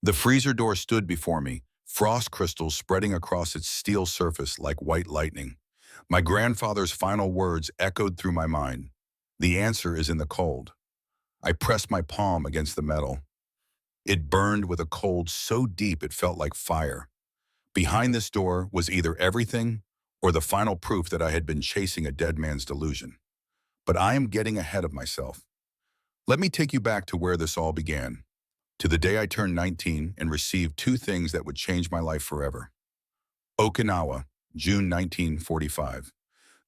The freezer door stood before me, frost crystals spreading across its steel surface like white lightning. My grandfather's final words echoed through my mind. The answer is in the cold. I pressed my palm against the metal. It burned with a cold so deep it felt like fire. Behind this door was either everything or the final proof that I had been chasing a dead man's delusion. But I am getting ahead of myself. Let me take you back to where this all began, to the day I turned 19 and received two things that would change my life forever. Okinawa, June 1945.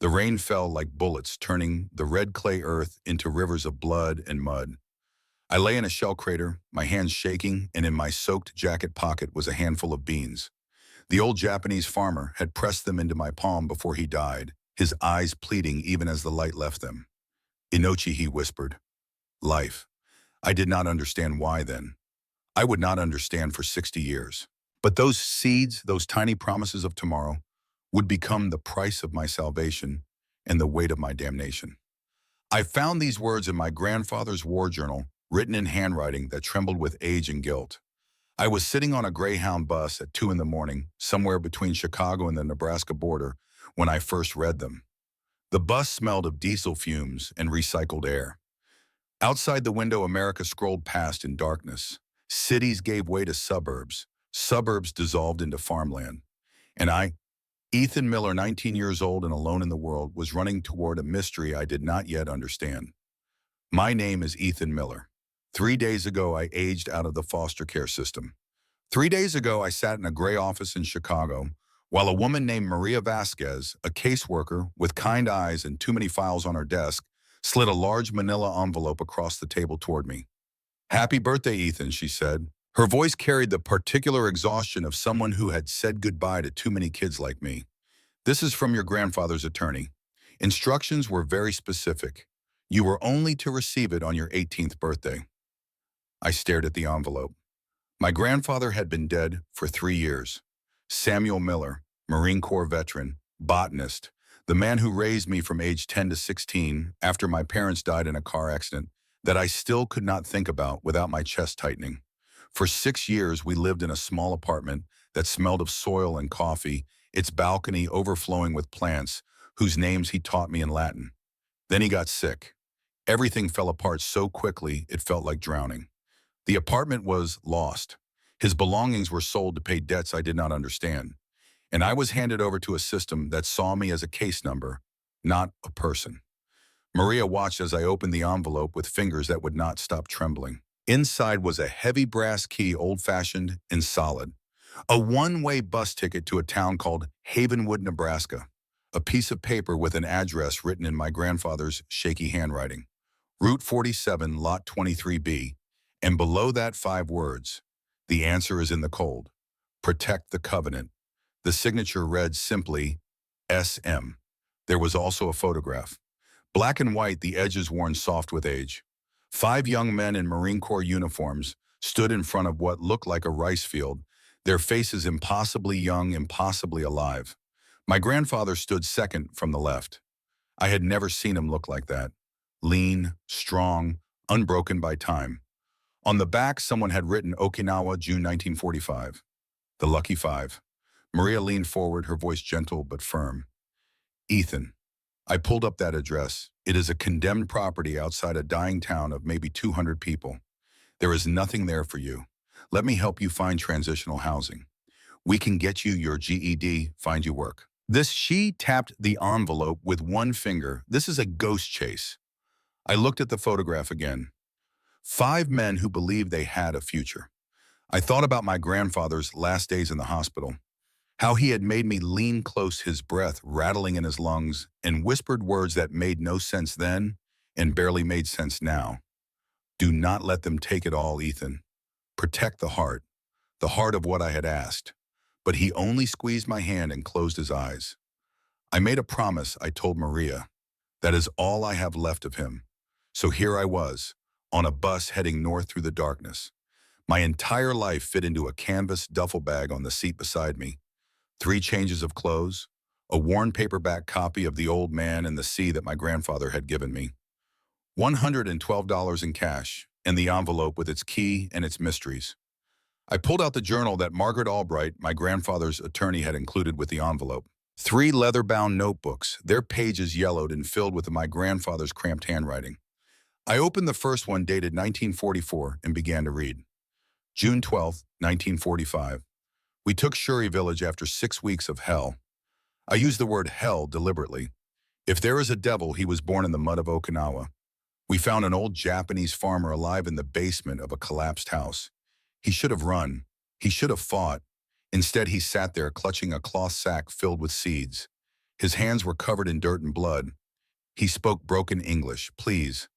The rain fell like bullets, turning the red clay earth into rivers of blood and mud. I lay in a shell crater, my hands shaking, and in my soaked jacket pocket was a handful of beans. The old Japanese farmer had pressed them into my palm before he died, his eyes pleading even as the light left them. Inochi, he whispered. Life. I did not understand why then. I would not understand for 60 years. But those seeds, those tiny promises of tomorrow, would become the price of my salvation and the weight of my damnation. I found these words in my grandfather's war journal, written in handwriting that trembled with age and guilt. I was sitting on a Greyhound bus at 2 in the morning, somewhere between Chicago and the Nebraska border, when I first read them. The bus smelled of diesel fumes and recycled air. Outside the window, America scrolled past in darkness. Cities gave way to suburbs. Suburbs dissolved into farmland. And I, Ethan Miller, 19 years old and alone in the world, was running toward a mystery I did not yet understand. My name is Ethan Miller. 3 days ago, I aged out of the foster care system. 3 days ago, I sat in a gray office in Chicago while a woman named Maria Vasquez, a caseworker with kind eyes and too many files on her desk, slid a large manila envelope across the table toward me. Happy birthday, Ethan, she said. Her voice carried the particular exhaustion of someone who had said goodbye to too many kids like me. This is from your grandfather's attorney. Instructions were very specific. You were only to receive it on your 18th birthday. I stared at the envelope. My grandfather had been dead for 3 years. Samuel Miller, Marine Corps veteran, botanist, the man who raised me from age 10 to 16 after my parents died in a car accident that I still could not think about without my chest tightening. For 6 years, we lived in a small apartment that smelled of soil and coffee, its balcony overflowing with plants whose names he taught me in Latin. Then he got sick. Everything fell apart so quickly it felt like drowning. The apartment was lost. His belongings were sold to pay debts I did not understand. And I was handed over to a system that saw me as a case number, not a person. Maria watched as I opened the envelope with fingers that would not stop trembling. Inside was a heavy brass key, old-fashioned and solid. A one-way bus ticket to a town called Havenwood, Nebraska. A piece of paper with an address written in my grandfather's shaky handwriting. Route 47, Lot 23B. And below that 5 words, the answer is in the cold. Protect the covenant. The signature read simply, SM. There was also a photograph. Black and white, the edges worn soft with age. 5 young men in Marine Corps uniforms stood in front of what looked like a rice field, their faces impossibly young, impossibly alive. My grandfather stood second from the left. I had never seen him look like that. Lean, strong, unbroken by time. On the back, someone had written Okinawa, June 1945. The lucky 5. Maria leaned forward, her voice gentle but firm. Ethan, I pulled up that address. It is a condemned property outside a dying town of maybe 200 people. There is nothing there for you. Let me help you find transitional housing. We can get you your GED, find you work. She tapped the envelope with one finger. This is a ghost chase. I looked at the photograph again. 5 men who believed they had a future. I thought about my grandfather's last days in the hospital, how he had made me lean close, his breath rattling in his lungs, and whispered words that made no sense then and barely made sense now. Do not let them take it all, Ethan. Protect the heart of what I had asked. But he only squeezed my hand and closed his eyes. I made a promise, I told Maria. That is all I have left of him. So here I was, on a bus heading north through the darkness. My entire life fit into a canvas duffel bag on the seat beside me. 3 changes of clothes, a worn paperback copy of The Old Man and the Sea that my grandfather had given me, $112 in cash, and the envelope with its key and its mysteries. I pulled out the journal that Margaret Albright, my grandfather's attorney, had included with the envelope. 3 leather-bound notebooks, their pages yellowed and filled with my grandfather's cramped handwriting. I opened the first one dated 1944 and began to read. June 12, 1945. We took Shuri Village after 6 weeks of hell. I use the word hell deliberately. If there is a devil, he was born in the mud of Okinawa. We found an old Japanese farmer alive in the basement of a collapsed house. He should have run. He should have fought. Instead, he sat there clutching a cloth sack filled with seeds. His hands were covered in dirt and blood. He spoke broken English. Please.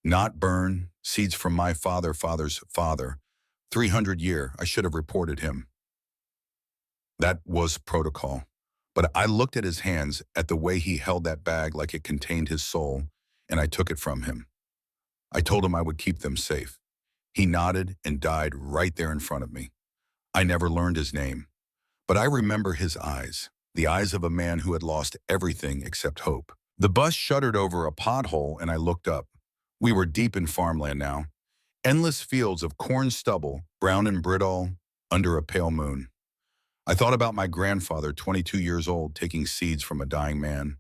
Not burn. Seeds from my father's father. 300 year. I should have reported him. That was protocol. But I looked at his hands, at the way he held that bag like it contained his soul, and I took it from him. I told him I would keep them safe. He nodded and died right there in front of me. I never learned his name, but I remember his eyes, the eyes of a man who had lost everything except hope. The bus shuddered over a pothole and I looked up. We were deep in farmland now. Endless fields of corn stubble, brown and brittle, under a pale moon. I thought about my grandfather, 22 years old, taking seeds from a dying man.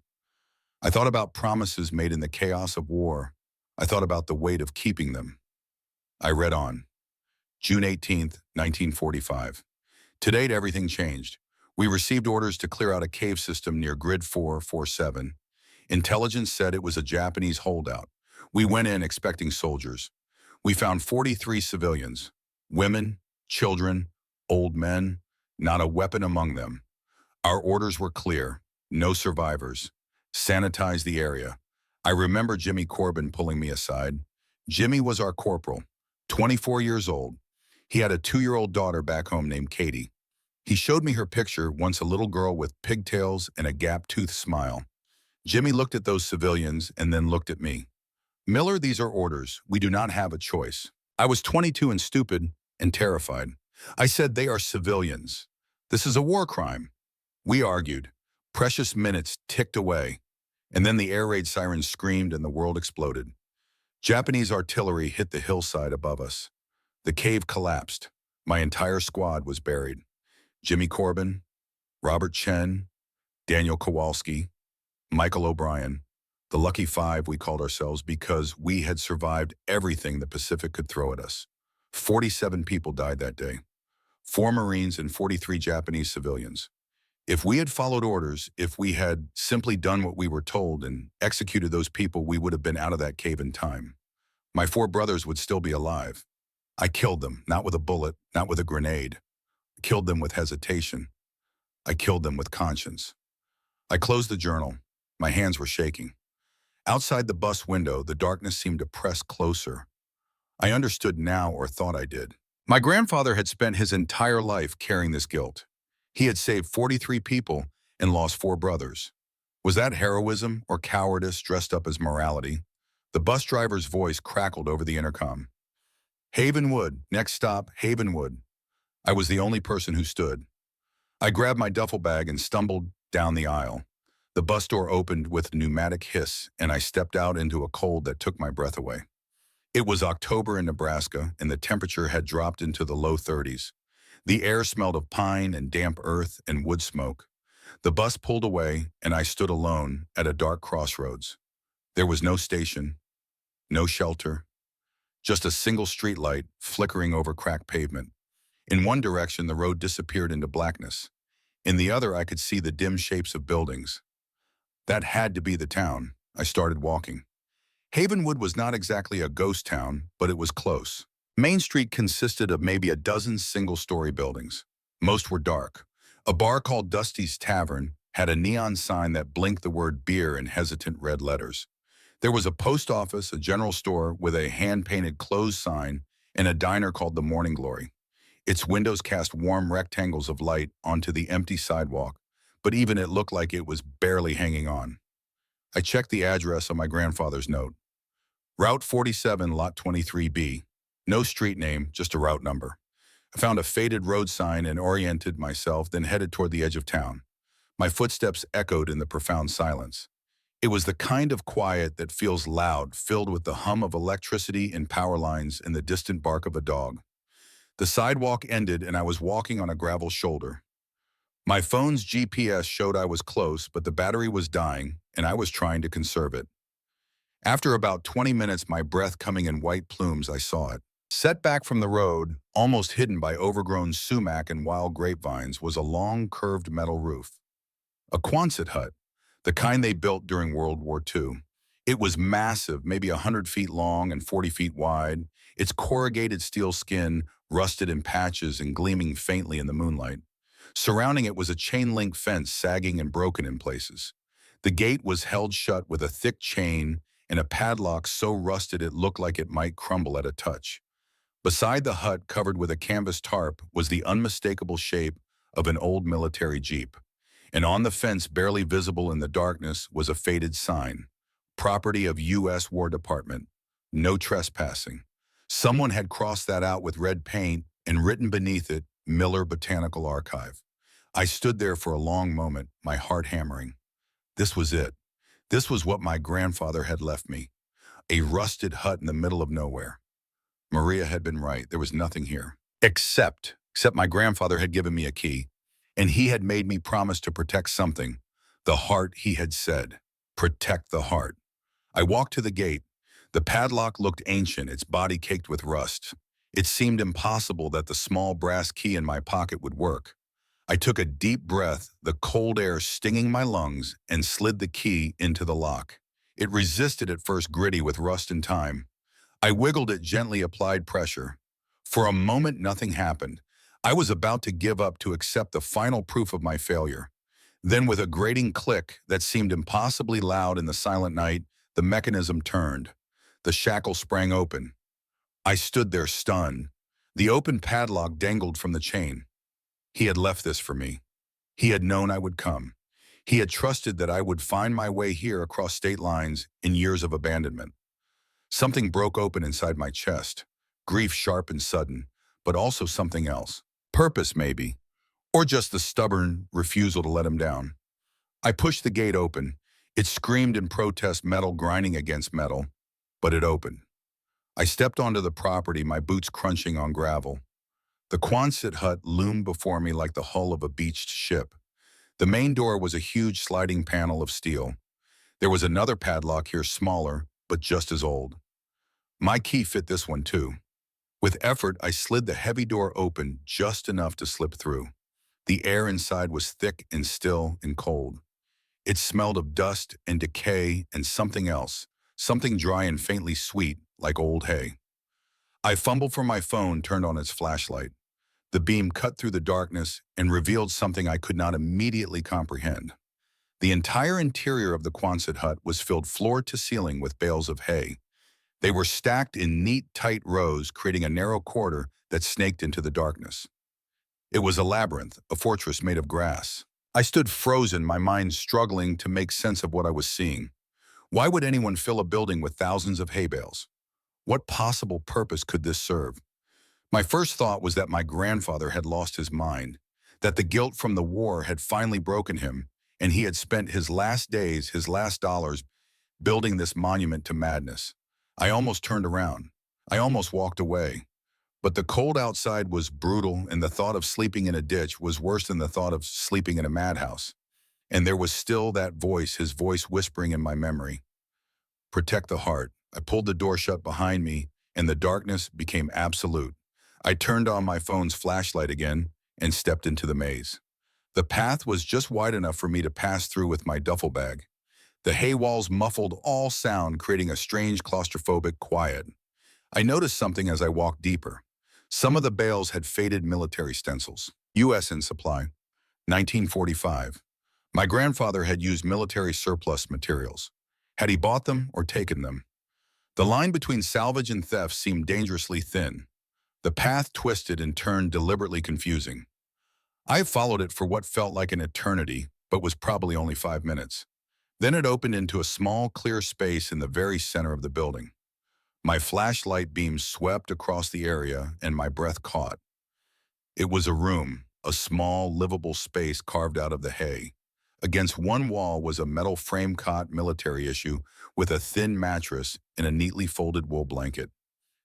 I thought about promises made in the chaos of war. I thought about the weight of keeping them. I read on. June 18th, 1945. To date, everything changed. We received orders to clear out a cave system near Grid 447. Intelligence said it was a Japanese holdout. We went in expecting soldiers. We found 43 civilians, women, children, old men, not a weapon among them. Our orders were clear, no survivors. Sanitize the area. I remember Jimmy Corbin pulling me aside. Jimmy was our corporal, 24 years old. He had a 2-year-old daughter back home named Katie. He showed me her picture, once a little girl with pigtails and a gap-toothed smile. Jimmy looked at those civilians and then looked at me. Miller, these are orders. We do not have a choice. I was 22 and stupid and terrified. I said, they are civilians. This is a war crime. We argued. Precious minutes ticked away. And then the air raid sirens screamed and the world exploded. Japanese artillery hit the hillside above us. The cave collapsed. My entire squad was buried. Jimmy Corbin, Robert Chen, Daniel Kowalski, Michael O'Brien. The Lucky Five we called ourselves because we had survived everything the Pacific could throw at us. 47 people died that day. 4 Marines and 43 Japanese civilians. If we had followed orders, if we had simply done what we were told and executed those people, we would have been out of that cave in time. My 4 brothers would still be alive. I killed them, not with a bullet, not with a grenade. I killed them with hesitation. I killed them with conscience. I closed the journal. My hands were shaking. Outside the bus window, the darkness seemed to press closer. I understood now, or thought I did. My grandfather had spent his entire life carrying this guilt. He had saved 43 people and lost 4 brothers. Was that heroism or cowardice dressed up as morality? The bus driver's voice crackled over the intercom. Havenwood, next stop, Havenwood. I was the only person who stood. I grabbed my duffel bag and stumbled down the aisle. The bus door opened with a pneumatic hiss, and I stepped out into a cold that took my breath away. It was October in Nebraska, and the temperature had dropped into the low 30s. The air smelled of pine and damp earth and wood smoke. The bus pulled away, and I stood alone at a dark crossroads. There was no station, no shelter, just a single streetlight flickering over cracked pavement. In one direction, the road disappeared into blackness. In the other, I could see the dim shapes of buildings. That had to be the town. I started walking. Havenwood was not exactly a ghost town, but it was close. Main Street consisted of maybe a dozen single-story buildings. Most were dark. A bar called Dusty's Tavern had a neon sign that blinked the word beer in hesitant red letters. There was a post office, a general store with a hand-painted closed sign, and a diner called the Morning Glory. Its windows cast warm rectangles of light onto the empty sidewalk, but even it looked like it was barely hanging on. I checked the address on my grandfather's note. Route 47, Lot 23B. No street name, just a route number. I found a faded road sign and oriented myself, then headed toward the edge of town. My footsteps echoed in the profound silence. It was the kind of quiet that feels loud, filled with the hum of electricity and power lines and the distant bark of a dog. The sidewalk ended and I was walking on a gravel shoulder. My phone's GPS showed I was close, but the battery was dying and I was trying to conserve it. After about 20 minutes, my breath coming in white plumes, I saw it. Set back from the road, almost hidden by overgrown sumac and wild grapevines, was a long, curved metal roof. A Quonset hut, the kind they built during World War II. It was massive, maybe 100 feet long and 40 feet wide, its corrugated steel skin rusted in patches and gleaming faintly in the moonlight. Surrounding it was a chain-link fence sagging and broken in places. The gate was held shut with a thick chain and a padlock so rusted it looked like it might crumble at a touch. Beside the hut, covered with a canvas tarp, was the unmistakable shape of an old military jeep. And on the fence, barely visible in the darkness, was a faded sign. Property of U.S. War Department. No trespassing. Someone had crossed that out with red paint and written beneath it, Miller Botanical Archive. I stood there for a long moment, my heart hammering. This was it. This was what my grandfather had left me. A rusted hut in the middle of nowhere. Maria had been right. There was nothing here. Except my grandfather had given me a key, and he had made me promise to protect something. The heart, he had said. Protect the heart. I walked to the gate. The padlock looked ancient, its body caked with rust. It seemed impossible that the small brass key in my pocket would work. I took a deep breath, the cold air stinging my lungs, and slid the key into the lock. It resisted at first, gritty with rust and time. I wiggled it, gently applied pressure. For a moment, nothing happened. I was about to give up, to accept the final proof of my failure. Then, with a grating click that seemed impossibly loud in the silent night, the mechanism turned. The shackle sprang open. I stood there stunned. The open padlock dangled from the chain. He had left this for me. He had known I would come. He had trusted that I would find my way here across state lines in years of abandonment. Something broke open inside my chest. Grief, sharp and sudden, but also something else. Purpose, maybe. Or just the stubborn refusal to let him down. I pushed the gate open. It screamed in protest, metal grinding against metal, but it opened. I stepped onto the property, my boots crunching on gravel. The Quonset hut loomed before me like the hull of a beached ship. The main door was a huge sliding panel of steel. There was another padlock here, smaller, but just as old. My key fit this one too. With effort, I slid the heavy door open just enough to slip through. The air inside was thick and still and cold. It smelled of dust and decay and something else, something dry and faintly sweet, like old hay. I fumbled for my phone, turned on its flashlight. The beam cut through the darkness and revealed something I could not immediately comprehend. The entire interior of the Quonset hut was filled floor to ceiling with bales of hay. They were stacked in neat, tight rows, creating a narrow corridor that snaked into the darkness. It was a labyrinth, a fortress made of grass. I stood frozen, my mind struggling to make sense of what I was seeing. Why would anyone fill a building with thousands of hay bales? What possible purpose could this serve? My first thought was that my grandfather had lost his mind, that the guilt from the war had finally broken him, and he had spent his last days, his last dollars, building this monument to madness. I almost turned around. I almost walked away. But the cold outside was brutal, and the thought of sleeping in a ditch was worse than the thought of sleeping in a madhouse. And there was still that voice, his voice whispering in my memory. Protect the heart. I pulled the door shut behind me, and the darkness became absolute. I turned on my phone's flashlight again and stepped into the maze. The path was just wide enough for me to pass through with my duffel bag. The hay walls muffled all sound, creating a strange claustrophobic quiet. I noticed something as I walked deeper. Some of the bales had faded military stencils. U.S. in supply, 1945. My grandfather had used military surplus materials. Had he bought them or taken them? The line between salvage and theft seemed dangerously thin. The path twisted and turned, deliberately confusing. I followed it for what felt like an eternity, but was probably only 5 minutes. Then it opened into a small, clear space in the very center of the building. My flashlight beam swept across the area, and my breath caught. It was a room, a small, livable space carved out of the hay. Against one wall was a metal frame cot, military issue, with a thin mattress and a neatly folded wool blanket.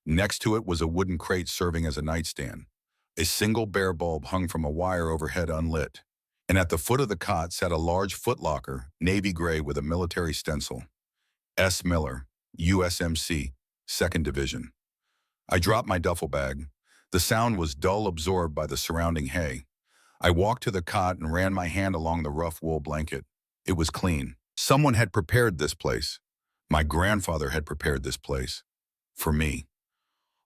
Next to it was a wooden crate serving as a nightstand. A single bare bulb hung from a wire overhead unlit, and at the foot of the cot sat a large footlocker, navy gray with a military stencil. S. Miller, USMC, 2nd Division. I dropped my duffel bag. The sound was dull, absorbed by the surrounding hay. I walked to the cot and ran my hand along the rough wool blanket. It was clean. Someone had prepared this place. My grandfather had prepared this place. For me.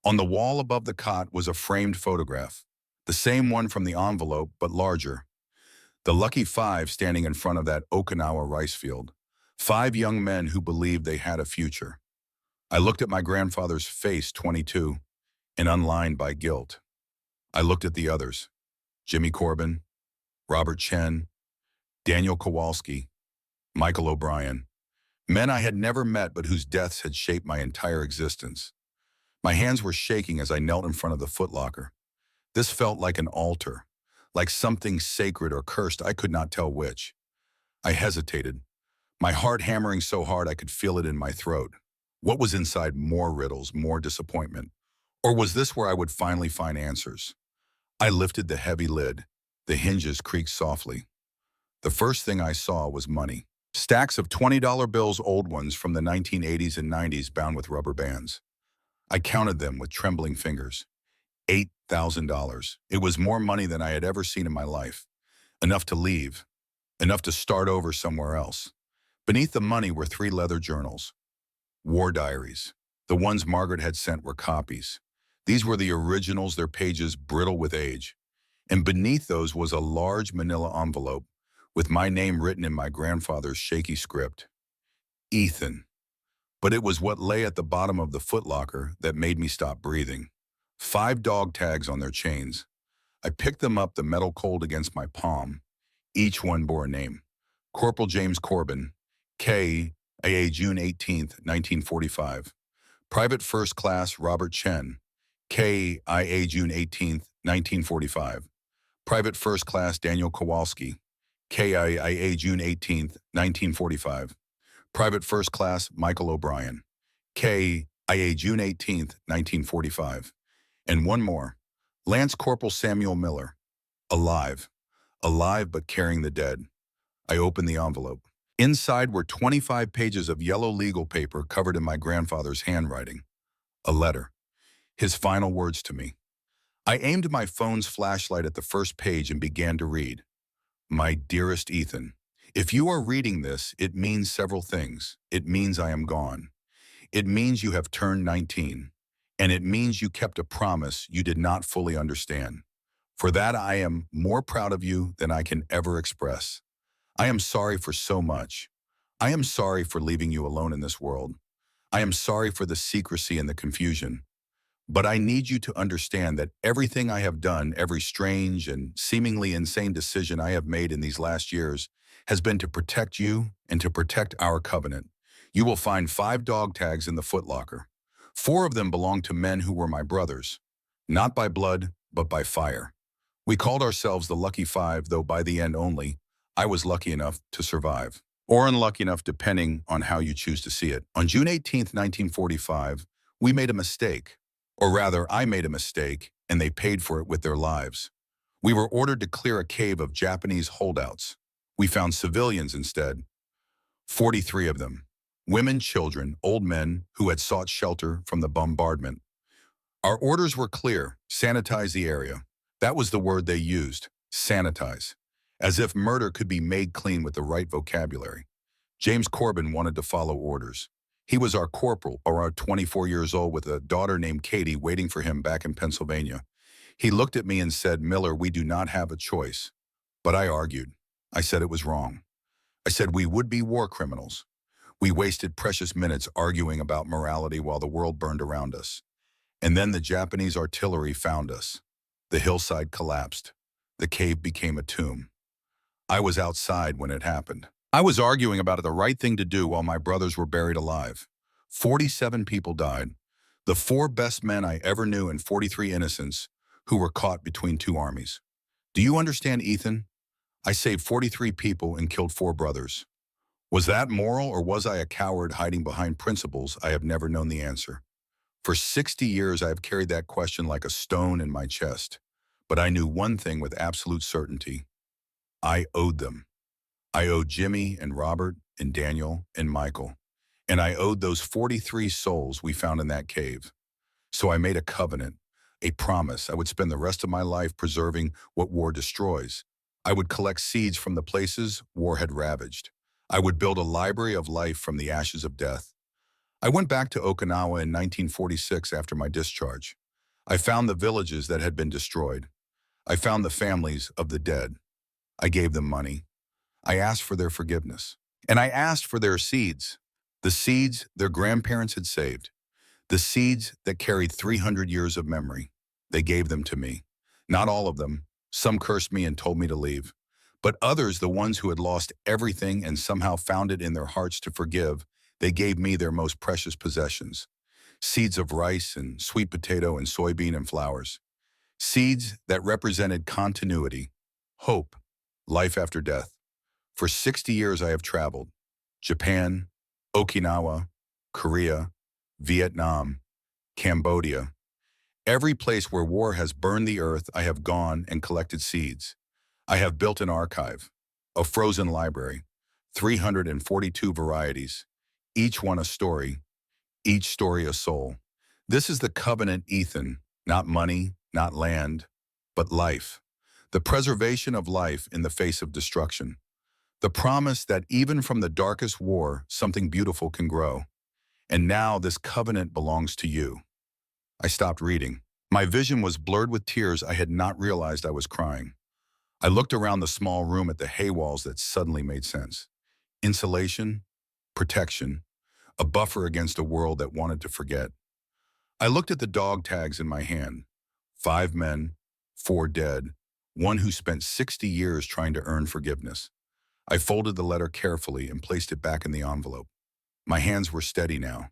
On the wall above the cot was a framed photograph. The same one from the envelope, but larger. The lucky 5 standing in front of that Okinawa rice field. 5 young men who believed they had a future. I looked at my grandfather's face, 22, and unlined by guilt. I looked at the others. Jimmy Corbin, Robert Chen, Daniel Kowalski, Michael O'Brien. Men I had never met but whose deaths had shaped my entire existence. My hands were shaking as I knelt in front of the footlocker. This felt like an altar, like something sacred or cursed, I could not tell which. I hesitated, my heart hammering so hard I could feel it in my throat. What was inside? More riddles, more disappointment? Or was this where I would finally find answers? I lifted the heavy lid. The hinges creaked softly. The first thing I saw was money. Stacks of $20 bills, old ones from the 1980s and 90s, bound with rubber bands. I counted them with trembling fingers. $8,000. It was more money than I had ever seen in my life. Enough to leave. Enough to start over somewhere else. Beneath the money were 3 leather journals. War diaries. The ones Margaret had sent were copies. These were the originals, their pages brittle with age. And beneath those was a large manila envelope with my name written in my grandfather's shaky script. Ethan. But it was what lay at the bottom of the footlocker that made me stop breathing. 5 dog tags on their chains. I picked them up, the metal cold against my palm. Each one bore a name. Corporal James Corbin, K.I.A. June 18th, 1945. Private First Class Robert Chen, K.I.A. June 18th, 1945. Private First Class Daniel Kowalski, K.I.A. June 18th, 1945. Private First Class Michael O'Brien, K.I.A. June 18th, 1945. And one more, Lance Corporal Samuel Miller, alive but carrying the dead. I opened the envelope. Inside were 25 pages of yellow legal paper covered in my grandfather's handwriting. A letter. His final words to me. I aimed my phone's flashlight at the first page and began to read. My dearest Ethan, if you are reading this, it means several things. It means I am gone. It means you have turned 19. And it means you kept a promise you did not fully understand. For that, I am more proud of you than I can ever express. I am sorry for so much. I am sorry for leaving you alone in this world. I am sorry for the secrecy and the confusion. But I need you to understand that everything I have done, every strange and seemingly insane decision I have made in these last years, has been to protect you and to protect our covenant. You will find 5 dog tags in the footlocker. 4 of them belong to men who were my brothers, not by blood, but by fire. We called ourselves the Lucky 5, though by the end only, I was lucky enough to survive. Or unlucky enough, depending on how you choose to see it. On June 18th, 1945, we made a mistake. Or rather, I made a mistake, and they paid for it with their lives. We were ordered to clear a cave of Japanese holdouts. We found civilians instead. 43 of them. Women, children, old men who had sought shelter from the bombardment. Our orders were clear: sanitize the area. That was the word they used, sanitize. As if murder could be made clean with the right vocabulary. James Corbin wanted to follow orders. He was our corporal, around 24 years old, with a daughter named Katie waiting for him back in Pennsylvania. He looked at me and said, "Miller, we do not have a choice." But I argued. I said it was wrong. I said we would be war criminals. We wasted precious minutes arguing about morality while the world burned around us. And then the Japanese artillery found us. The hillside collapsed. The cave became a tomb. I was outside when it happened. I was arguing about the right thing to do while my brothers were buried alive. 47 people died. The 4 best men I ever knew and 43 innocents who were caught between 2 armies. Do you understand, Ethan? I saved 43 people and killed 4 brothers. Was that moral, or was I a coward hiding behind principles I have never known the answer? For 60 years I have carried that question like a stone in my chest. But I knew one thing with absolute certainty. I owed them. I owed Jimmy and Robert and Daniel and Michael. And I owed those 43 souls we found in that cave. So I made a covenant, a promise I would spend the rest of my life preserving what war destroys. I would collect seeds from the places war had ravaged. I would build a library of life from the ashes of death. I went back to Okinawa in 1946 after my discharge. I found the villages that had been destroyed. I found the families of the dead. I gave them money. I asked for their forgiveness. And I asked for their seeds, the seeds their grandparents had saved, the seeds that carried 300 years of memory. They gave them to me. Not all of them. Some cursed me and told me to leave. But others, the ones who had lost everything and somehow found it in their hearts to forgive, they gave me their most precious possessions. Seeds of rice and sweet potato and soybean and flowers. Seeds that represented continuity, hope, life after death. For 60 years I have traveled. Japan, Okinawa, Korea, Vietnam, Cambodia. Every place where war has burned the earth, I have gone and collected seeds. I have built an archive, a frozen library, 342 varieties, each one a story, each story a soul. This is the covenant, Ethan, not money, not land, but life. The preservation of life in the face of destruction. The promise that even from the darkest war, something beautiful can grow. And now this covenant belongs to you. I stopped reading. My vision was blurred with tears. I had not realized I was crying. I looked around the small room at the hay walls that suddenly made sense. Insulation, protection, a buffer against a world that wanted to forget. I looked at the dog tags in my hand. 5 men, 4 dead, one who spent 60 years trying to earn forgiveness. I folded the letter carefully and placed it back in the envelope. My hands were steady now.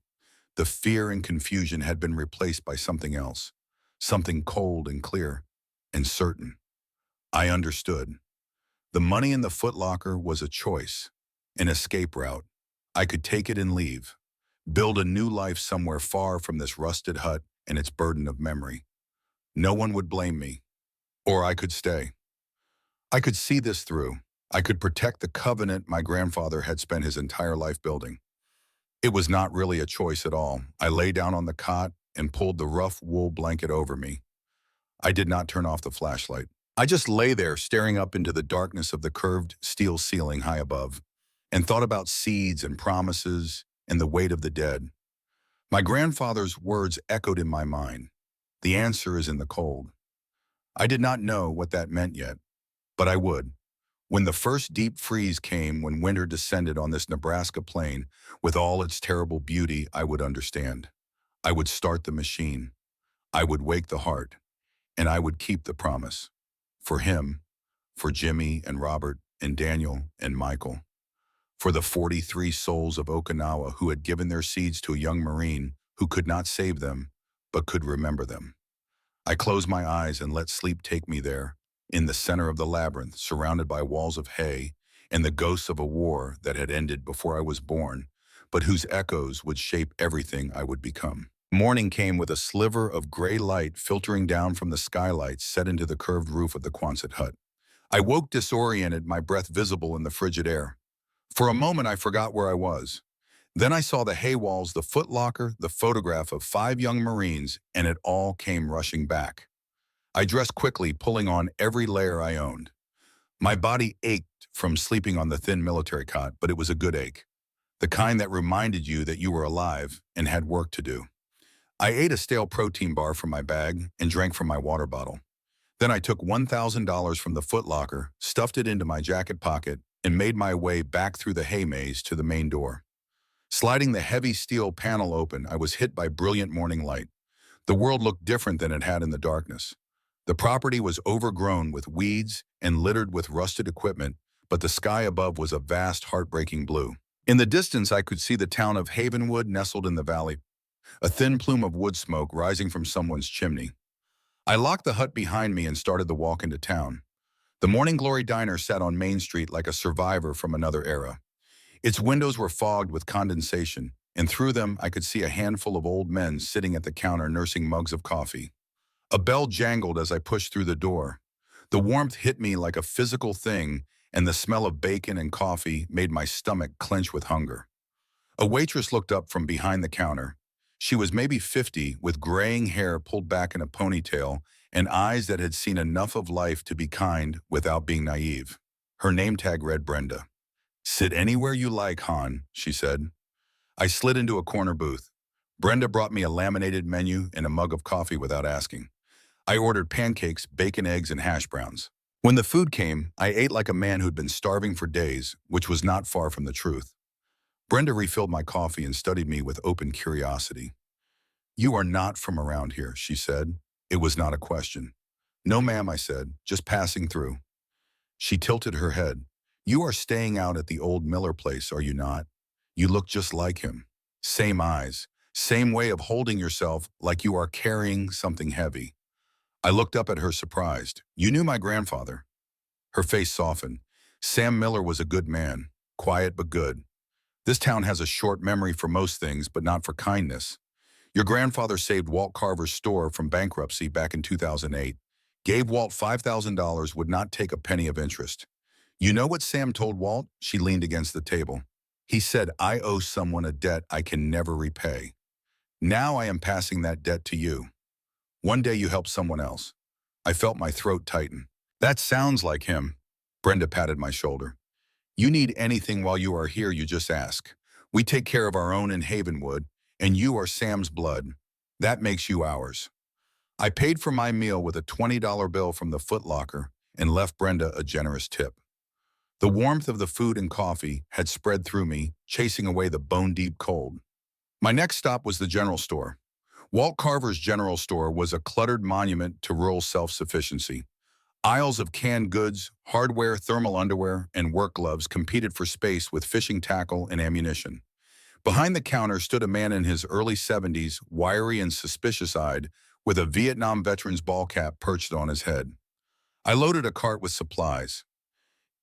The fear and confusion had been replaced by something else, something cold and clear and certain. I understood. The money in the footlocker was a choice, an escape route. I could take it and leave, build a new life somewhere far from this rusted hut and its burden of memory. No one would blame me, or I could stay. I could see this through. I could protect the covenant my grandfather had spent his entire life building. It was not really a choice at all. I lay down on the cot and pulled the rough wool blanket over me. I did not turn off the flashlight. I just lay there staring up into the darkness of the curved steel ceiling high above and thought about seeds and promises and the weight of the dead. My grandfather's words echoed in my mind. The answer is in the cold. I did not know what that meant yet, but I would. When the first deep freeze came, when winter descended on this Nebraska plain with all its terrible beauty, I would understand. I would start the machine. I would wake the heart, and I would keep the promise. For him, for Jimmy and Robert and Daniel and Michael. For the 43 souls of Okinawa who had given their seeds to a young Marine who could not save them, but could remember them. I closed my eyes and let sleep take me there, in the center of the labyrinth, surrounded by walls of hay and the ghosts of a war that had ended before I was born, but whose echoes would shape everything I would become. Morning came with a sliver of gray light filtering down from the skylights set into the curved roof of the Quonset hut. I woke disoriented, my breath visible in the frigid air. For a moment, I forgot where I was. Then I saw the hay walls, the footlocker, the photograph of 5 young Marines, and it all came rushing back. I dressed quickly, pulling on every layer I owned. My body ached from sleeping on the thin military cot, but it was a good ache. The kind that reminded you that you were alive and had work to do. I ate a stale protein bar from my bag and drank from my water bottle. Then I took $1,000 from the footlocker, stuffed it into my jacket pocket, and made my way back through the hay maze to the main door. Sliding the heavy steel panel open, I was hit by brilliant morning light. The world looked different than it had in the darkness. The property was overgrown with weeds and littered with rusted equipment, but the sky above was a vast, heartbreaking blue. In the distance, I could see the town of Havenwood nestled in the valley, a thin plume of wood smoke rising from someone's chimney. I locked the hut behind me and started the walk into town. The Morning Glory Diner sat on Main Street like a survivor from another era. Its windows were fogged with condensation, and through them I could see a handful of old men sitting at the counter nursing mugs of coffee. A bell jangled as I pushed through the door. The warmth hit me like a physical thing, and the smell of bacon and coffee made my stomach clench with hunger. A waitress looked up from behind the counter. She was maybe 50, with graying hair pulled back in a ponytail and eyes that had seen enough of life to be kind without being naive. Her name tag read Brenda. "Sit anywhere you like, Han," she said. I slid into a corner booth. Brenda brought me a laminated menu and a mug of coffee without asking. I ordered pancakes, bacon, eggs, and hash browns. When the food came, I ate like a man who'd been starving for days, which was not far from the truth. Brenda refilled my coffee and studied me with open curiosity. "You are not from around here," she said. It was not a question. "No, ma'am," I said, "just passing through." She tilted her head. "You are staying out at the old Miller place, are you not? You look just like him. Same eyes, same way of holding yourself like you are carrying something heavy." I looked up at her surprised. "You knew my grandfather?" Her face softened. "Sam Miller was a good man, quiet but good. This town has a short memory for most things, but not for kindness. Your grandfather saved Walt Carver's store from bankruptcy back in 2008. Gave Walt $5,000, would not take a penny of interest. You know what Sam told Walt?" She leaned against the table. "He said, 'I owe someone a debt I can never repay. Now I am passing that debt to you. One day you help someone else.'" I felt my throat tighten. "That sounds like him." Brenda patted my shoulder. "You need anything while you are here, you just ask. We take care of our own in Havenwood, and you are Sam's blood. That makes you ours." I paid for my meal with a $20 bill from the Foot Locker and left Brenda a generous tip. The warmth of the food and coffee had spread through me, chasing away the bone-deep cold. My next stop was the general store. Walt Carver's general store was a cluttered monument to rural self-sufficiency. Aisles of canned goods, hardware, thermal underwear, and work gloves competed for space with fishing tackle and ammunition. Behind the counter stood a man in his early 70s, wiry and suspicious-eyed, with a Vietnam veteran's ball cap perched on his head. I loaded a cart with supplies.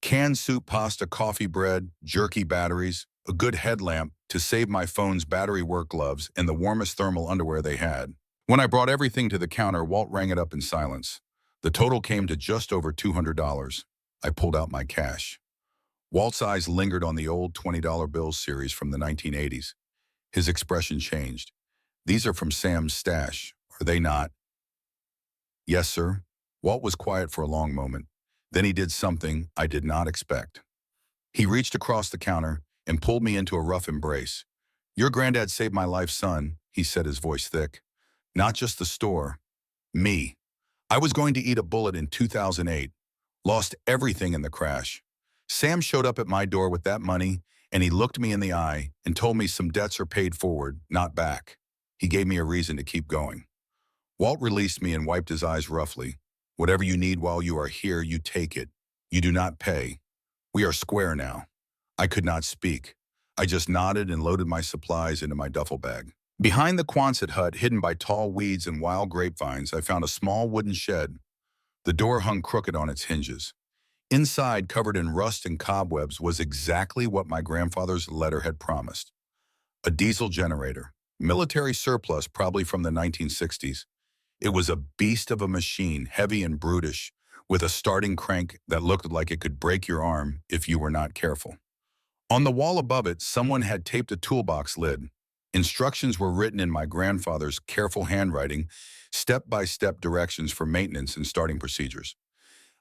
Canned soup, pasta, coffee, bread, jerky, batteries, a good headlamp to save my phone's battery, work gloves, and the warmest thermal underwear they had. When I brought everything to the counter, Walt rang it up in silence. The total came to just over $200. I pulled out my cash. Walt's eyes lingered on the old $20 bills series from the 1980s. His expression changed. "These are from Sam's stash, are they not?" "Yes, sir." Walt was quiet for a long moment. Then he did something I did not expect. He reached across the counter and pulled me into a rough embrace. "Your granddad saved my life, son," he said, his voice thick. "Not just the store. Me. I was going to eat a bullet in 2008. Lost everything in the crash. Sam showed up at my door with that money, and he looked me in the eye and told me some debts are paid forward, not back. He gave me a reason to keep going." Walt released me and wiped his eyes roughly. "Whatever you need while you are here, you take it. You do not pay. We are square now." I could not speak. I just nodded and loaded my supplies into my duffel bag. Behind the Quonset hut, hidden by tall weeds and wild grapevines, I found a small wooden shed. The door hung crooked on its hinges. Inside, covered in rust and cobwebs, was exactly what my grandfather's letter had promised. A diesel generator. Military surplus, probably from the 1960s. It was a beast of a machine, heavy and brutish, with a starting crank that looked like it could break your arm if you were not careful. On the wall above it, someone had taped a toolbox lid. Instructions were written in my grandfather's careful handwriting, step-by-step directions for maintenance and starting procedures.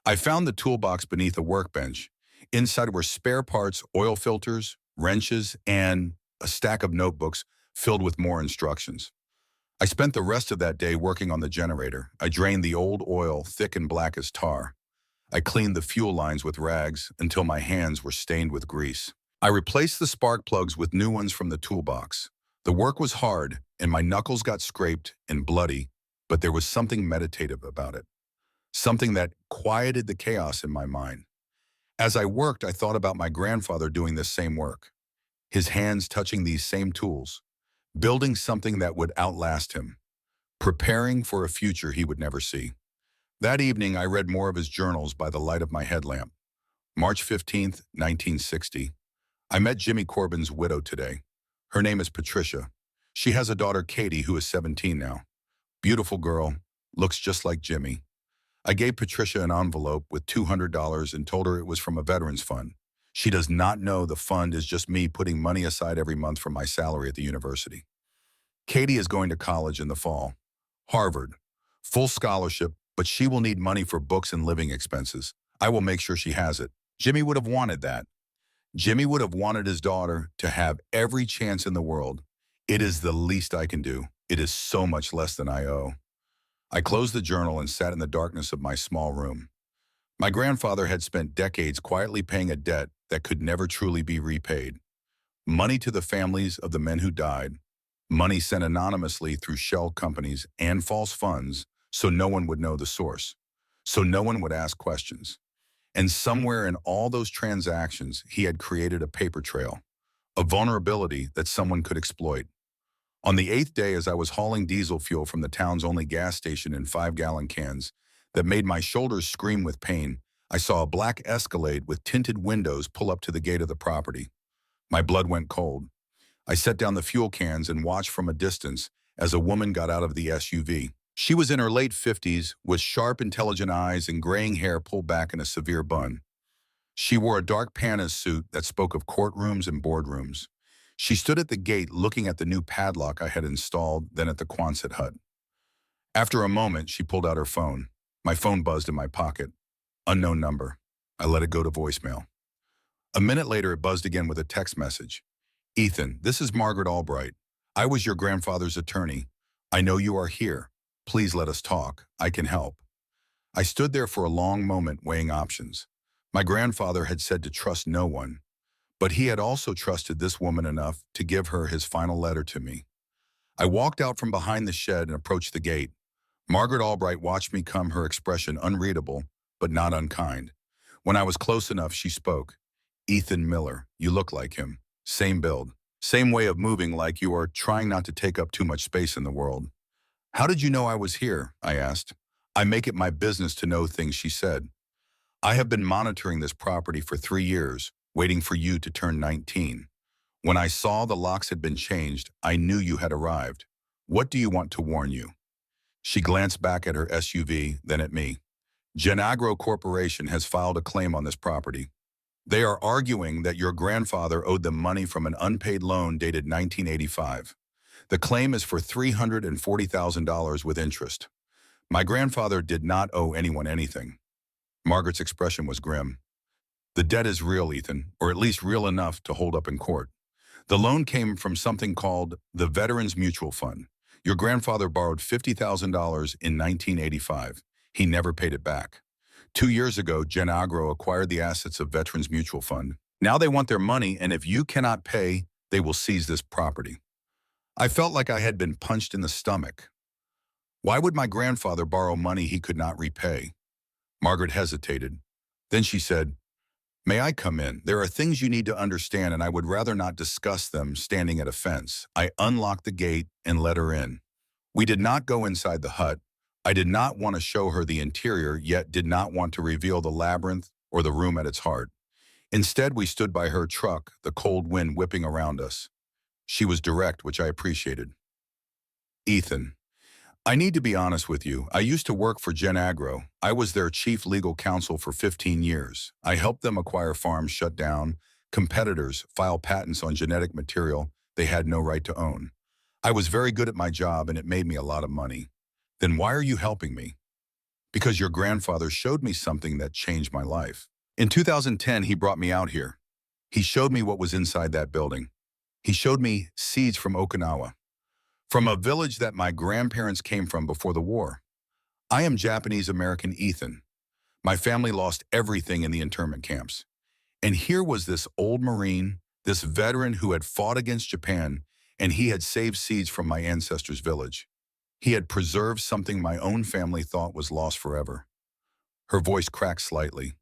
I found the toolbox beneath a workbench. Inside were spare parts, oil filters, wrenches, and a stack of notebooks filled with more instructions. I spent the rest of that day working on the generator. I drained the old oil, thick and black as tar. I cleaned the fuel lines with rags until my hands were stained with grease. I replaced the spark plugs with new ones from the toolbox. The work was hard, and my knuckles got scraped and bloody, but there was something meditative about it. Something that quieted the chaos in my mind. As I worked, I thought about my grandfather doing this same work. His hands touching these same tools. Building something that would outlast him. Preparing for a future he would never see. That evening, I read more of his journals by the light of my headlamp. March 15th, 1960. I met Jimmy Corbin's widow today. Her name is Patricia. She has a daughter, Katie, who is 17 now. Beautiful girl, Looks just like Jimmy. I gave Patricia an envelope with $200 and told her it was from a veterans fund. She does not know the fund is just me putting money aside every month from my salary at the university. Katie is going to college in the fall. Harvard. Full scholarship, but she will need money for books and living expenses. I will make sure she has it. Jimmy would have wanted that. Jimmy would have wanted his daughter to have every chance in the world. It is the least I can do. It is so much less than I owe. I closed the journal and sat in the darkness of my small room. My grandfather had spent decades quietly paying a debt that could never truly be repaid. Money to the families of the men who died. Money sent anonymously through shell companies and false funds so no one would know the source. So no one would ask questions. And somewhere in all those transactions, he had created a paper trail, a vulnerability that someone could exploit. On the 8th day, as I was hauling diesel fuel from the town's only gas station in 5-gallon cans that made my shoulders scream with pain, I saw a black Escalade with tinted windows pull up to the gate of the property. My blood went cold. I set down the fuel cans and watched from a distance as a woman got out of the SUV. She was in her late 50s, with sharp, intelligent eyes and graying hair pulled back in a severe bun. She wore a dark Panas suit that spoke of courtrooms and boardrooms. She stood at the gate looking at the new padlock I had installed, then at the Quonset hut. After a moment, she pulled out her phone. My phone buzzed in my pocket. Unknown number. I let it go to voicemail. A minute later, it buzzed again with a text message. Ethan, this is Margaret Albright. I was your grandfather's attorney. I know you are here. Please let us talk. I can help. I stood there for a long moment weighing options. My grandfather had said to trust no one, but he had also trusted this woman enough to give her his final letter to me. I walked out from behind the shed and approached the gate. Margaret Albright watched me come, her expression unreadable, but not unkind. When I was close enough, she spoke. Ethan Miller, you look like him. Same build. Same way of moving, like you are trying not to take up too much space in the world. How did you know I was here? I asked. I make it my business to know things, she said. I have been monitoring this property for 3 years, waiting for you to turn 19. When I saw the locks had been changed, I knew you had arrived. What do you want to warn you? She glanced back at her SUV, then at me. Genagro Corporation has filed a claim on this property. They are arguing that your grandfather owed them money from an unpaid loan dated 1985. The claim is for $340,000 with interest. My grandfather did not owe anyone anything. Margaret's expression was grim. The debt is real, Ethan, or at least real enough to hold up in court. The loan came from something called the Veterans Mutual Fund. Your grandfather borrowed $50,000 in 1985. He never paid it back. 2 years ago, Genagro acquired the assets of Veterans Mutual Fund. Now they want their money, and if you cannot pay, they will seize this property. I felt like I had been punched in the stomach. Why would my grandfather borrow money he could not repay? Margaret hesitated. Then she said, May I come in? There are things you need to understand, and I would rather not discuss them standing at a fence. I unlocked the gate and let her in. We did not go inside the hut. I did not want to show her the interior, yet did not want to reveal the labyrinth or the room at its heart. Instead, we stood by her truck, the cold wind whipping around us. She was direct, which I appreciated. Ethan, I need to be honest with you. I used to work for Genagro. I was their chief legal counsel for 15 years. I helped them acquire farms shut down, competitors file patents on genetic material they had no right to own. I was very good at my job, and it made me a lot of money. Then why are you helping me? Because your grandfather showed me something that changed my life. In 2010, he brought me out here. He showed me what was inside that building. He showed me seeds from Okinawa, from a village that my grandparents came from before the war. I am Japanese-American Ethan. My family lost everything in the internment camps. And here was this old Marine, this veteran who had fought against Japan, and he had saved seeds from my ancestors' village. He had preserved something my own family thought was lost forever. Her voice cracked slightly.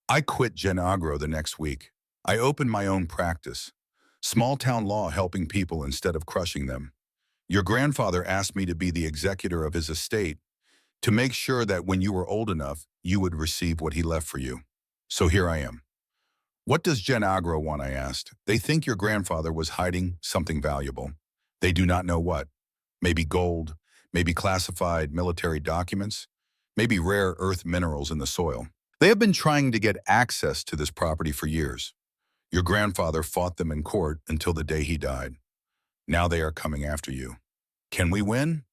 I quit Genagro the next week. I opened my own practice. Small-town law, helping people instead of crushing them. Your grandfather asked me to be the executor of his estate, to make sure that when you were old enough, you would receive what he left for you. So here I am. What does Genagro want? I asked. They think your grandfather was hiding something valuable. They do not know what. Maybe gold, maybe classified military documents, maybe rare earth minerals in the soil. They have been trying to get access to this property for years. Your grandfather fought them in court until the day he died. Now they are coming after you. Can we win?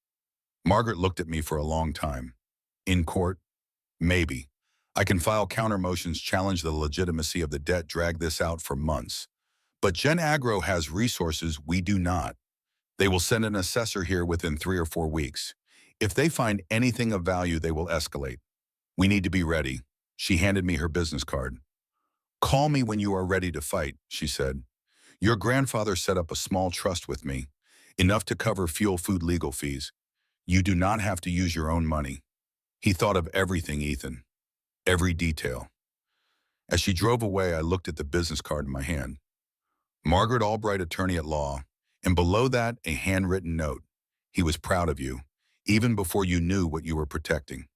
Margaret looked at me for a long time. In court? Maybe. I can file counter motions, challenge the legitimacy of the debt, drag this out for months. But Gen Agro has resources we do not. They will send an assessor here within 3 or 4 weeks. If they find anything of value, they will escalate. We need to be ready. She handed me her business card. Call me when you are ready to fight, she said. Your grandfather set up a small trust with me, enough to cover fuel, food, legal fees. You do not have to use your own money. He thought of everything, Ethan. Every detail. As she drove away, I looked at the business card in my hand. Margaret Albright, attorney at law, and below that, a handwritten note. He was proud of you, even before you knew what you were protecting.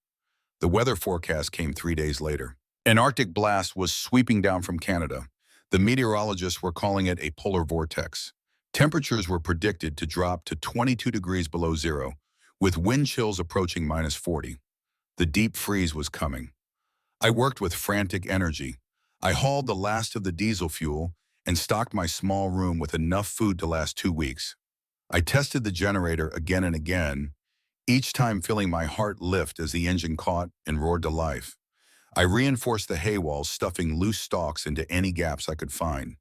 The weather forecast came 3 days later. An Arctic blast was sweeping down from Canada. The meteorologists were calling it a polar vortex. Temperatures were predicted to drop to 22 degrees below zero, with wind chills approaching -40. The deep freeze was coming. I worked with frantic energy. I hauled the last of the diesel fuel and stocked my small room with enough food to last 2 weeks. I tested the generator again and again, each time feeling my heart lift as the engine caught and roared to life. I reinforced the hay walls, stuffing loose stalks into any gaps I could find.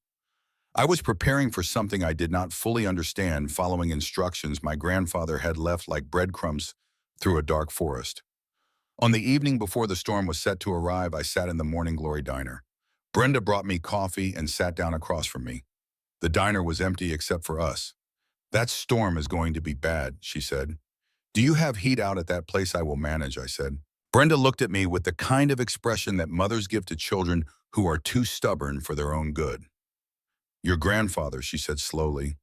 I was preparing for something I did not fully understand, following instructions my grandfather had left like breadcrumbs through a dark forest. On the evening before the storm was set to arrive, I sat in the Morning Glory diner. Brenda brought me coffee and sat down across from me. The diner was empty except for us. That storm is going to be bad, she said. Do you have heat out at that place? I will manage, I said. Brenda looked at me with the kind of expression that mothers give to children who are too stubborn for their own good. Your grandfather, she said slowly.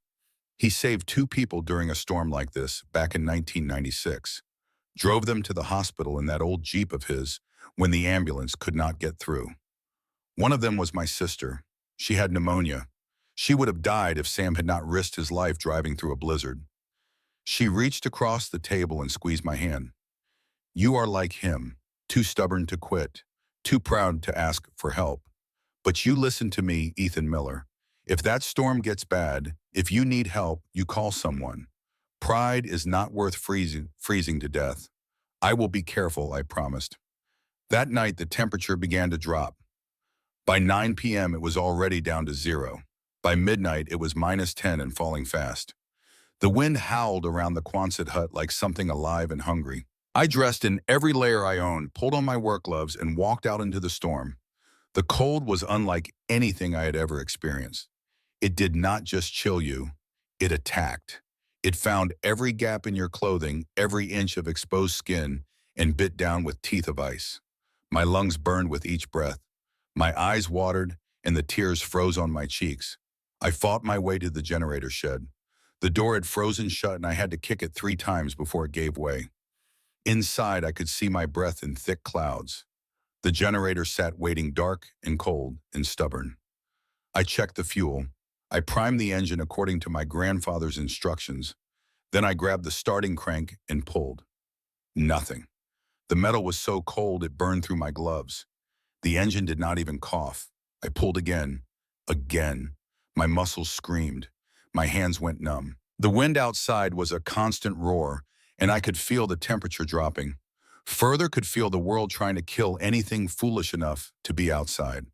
He saved 2 people during a storm like this back in 1996. Drove them to the hospital in that old Jeep of his when the ambulance could not get through. One of them was my sister. She had pneumonia. She would have died if Sam had not risked his life driving through a blizzard. She reached across the table and squeezed my hand. You are like him, too stubborn to quit, too proud to ask for help. But you listen to me, Ethan Miller. If that storm gets bad, if you need help, you call someone. Pride is not worth freezing to death. I will be careful, I promised. That night, the temperature began to drop. By 9 p.m., it was already down to 0. By midnight, it was -10 and falling fast. The wind howled around the Quonset hut like something alive and hungry. I dressed in every layer I owned, pulled on my work gloves, and walked out into the storm. The cold was unlike anything I had ever experienced. It did not just chill you, it attacked. It found every gap in your clothing, every inch of exposed skin, and bit down with teeth of ice. My lungs burned with each breath. My eyes watered, and the tears froze on my cheeks. I fought my way to the generator shed. The door had frozen shut, and I had to kick it 3 times before it gave way. Inside, I could see my breath in thick clouds. The generator sat waiting, dark and cold and stubborn. I checked the fuel. I primed the engine according to my grandfather's instructions. Then I grabbed the starting crank and pulled. Nothing. The metal was so cold it burned through my gloves. The engine did not even cough. I pulled again. Again. My muscles screamed. My hands went numb. The wind outside was a constant roar, and I could feel the temperature dropping. Further, could feel the world trying to kill anything foolish enough to be outside.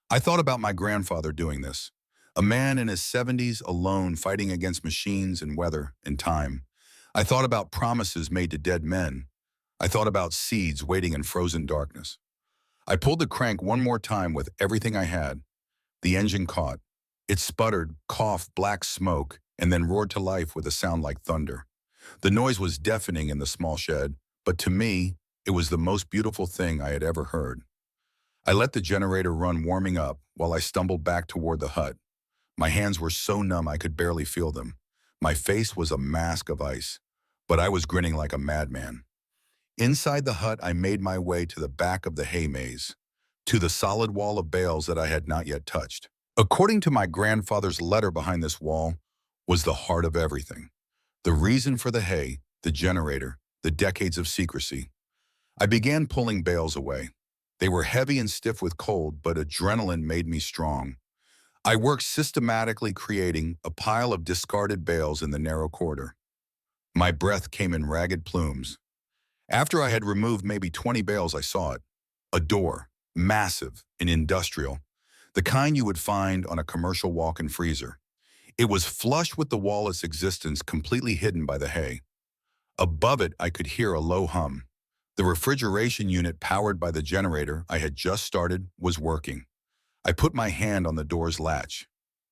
I thought about my grandfather doing this. A man in his 70s, alone, fighting against machines and weather and time. I thought about promises made to dead men. I thought about seeds waiting in frozen darkness. I pulled the crank one more time with everything I had. The engine caught. It sputtered, coughed black smoke, and then roared to life with a sound like thunder. The noise was deafening in the small shed, but to me, it was the most beautiful thing I had ever heard. I let the generator run, warming up, while I stumbled back toward the hut. My hands were so numb I could barely feel them. My face was a mask of ice, but I was grinning like a madman. Inside the hut, I made my way to the back of the hay maze, to the solid wall of bales that I had not yet touched. According to my grandfather's letter, behind this wall was the heart of everything. The reason for the hay, the generator, the decades of secrecy. I began pulling bales away. They were heavy and stiff with cold, but adrenaline made me strong. I worked systematically creating a pile of discarded bales in the narrow corridor. My breath came in ragged plumes. After I had removed maybe 20 bales, I saw it. A door, massive and industrial, the kind you would find on a commercial walk-in freezer. It was flush with the wall, its existence completely hidden by the hay. Above it, I could hear a low hum. The refrigeration unit powered by the generator I had just started was working. I put my hand on the door's latch.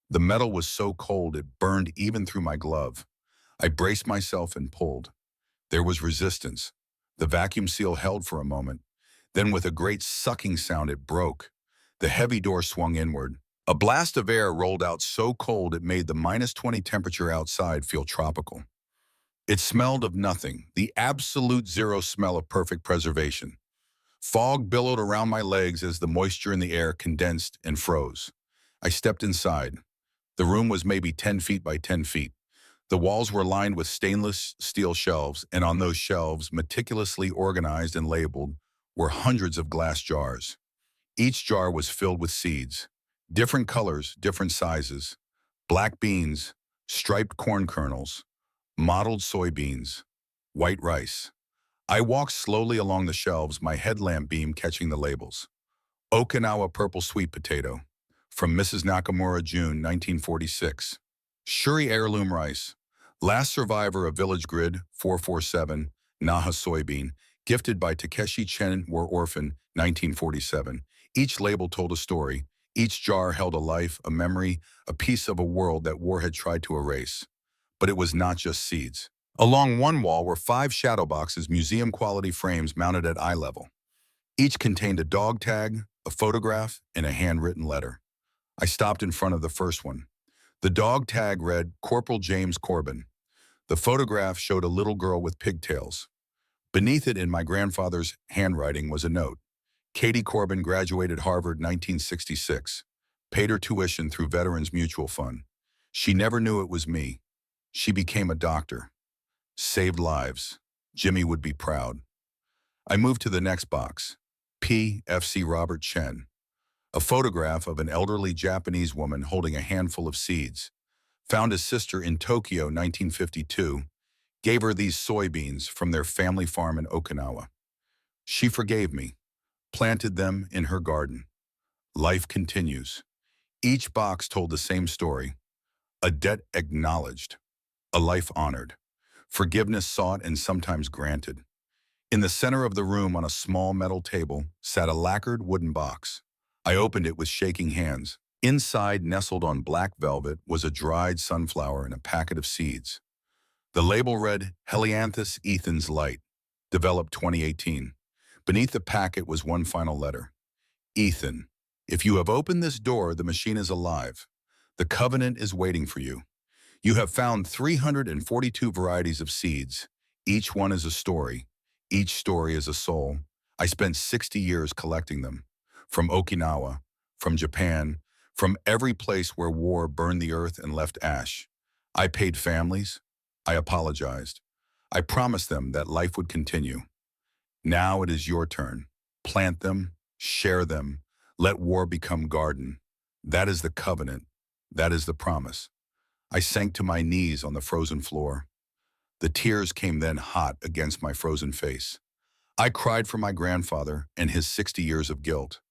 The metal was so cold it burned even through my glove. I braced myself and pulled. There was resistance. The vacuum seal held for a moment. Then with a great sucking sound, it broke. The heavy door swung inward. A blast of air rolled out so cold it made the -20 temperature outside feel tropical. It smelled of nothing, the absolute zero smell of perfect preservation. Fog billowed around my legs as the moisture in the air condensed and froze. I stepped inside. The room was maybe 10 feet by 10 feet. The walls were lined with stainless steel shelves, and on those shelves, meticulously organized and labeled, were hundreds of glass jars. Each jar was filled with seeds. Different colors, different sizes. Black beans, striped corn kernels, mottled soybeans, white rice. I walked slowly along the shelves, my headlamp beam catching the labels. Okinawa purple sweet potato, from Mrs. Nakamura, June 1946. Shuri heirloom rice, last survivor of Village Grid 447, Naha soybean, gifted by Takeshi Chen, war orphan, 1947. Each label told a story. Each jar held a life, a memory, a piece of a world that war had tried to erase. But it was not just seeds. Along one wall were 5 shadow boxes, museum-quality frames mounted at eye level. Each contained a dog tag, a photograph, and a handwritten letter. I stopped in front of the first one. The dog tag read, Corporal James Corbin. The photograph showed a little girl with pigtails. Beneath it, in my grandfather's handwriting, was a note. Katie Corbin graduated Harvard 1966. Paid her tuition through Veterans Mutual Fund. She never knew it was me. She became a doctor. Saved lives. Jimmy would be proud. I moved to the next box. P.F.C. Robert Chen. A photograph of an elderly Japanese woman holding a handful of seeds. Found his sister in Tokyo, 1952. Gave her these soybeans from their family farm in Okinawa. She forgave me. Planted them in her garden. Life continues. Each box told the same story. A debt acknowledged. A life honored. Forgiveness sought and sometimes granted. In the center of the room, on a small metal table, sat a lacquered wooden box. I opened it with shaking hands. Inside, nestled on black velvet, was a dried sunflower and a packet of seeds. The label read, Helianthus Ethans Light, developed 2018. Beneath the packet was one final letter. Ethan, if you have opened this door, the machine is alive. The covenant is waiting for you. You have found 342 varieties of seeds. Each one is a story. Each story is a soul. I spent 60 years collecting them. From Okinawa, from Japan, from every place where war burned the earth and left ash. I paid families. I apologized. I promised them that life would continue. Now it is your turn. Plant them, share them, let war become garden. That is the covenant. That is the promise. I sank to my knees on the frozen floor. The tears came then hot against my frozen face. I cried for my grandfather and his 60 years of guilt.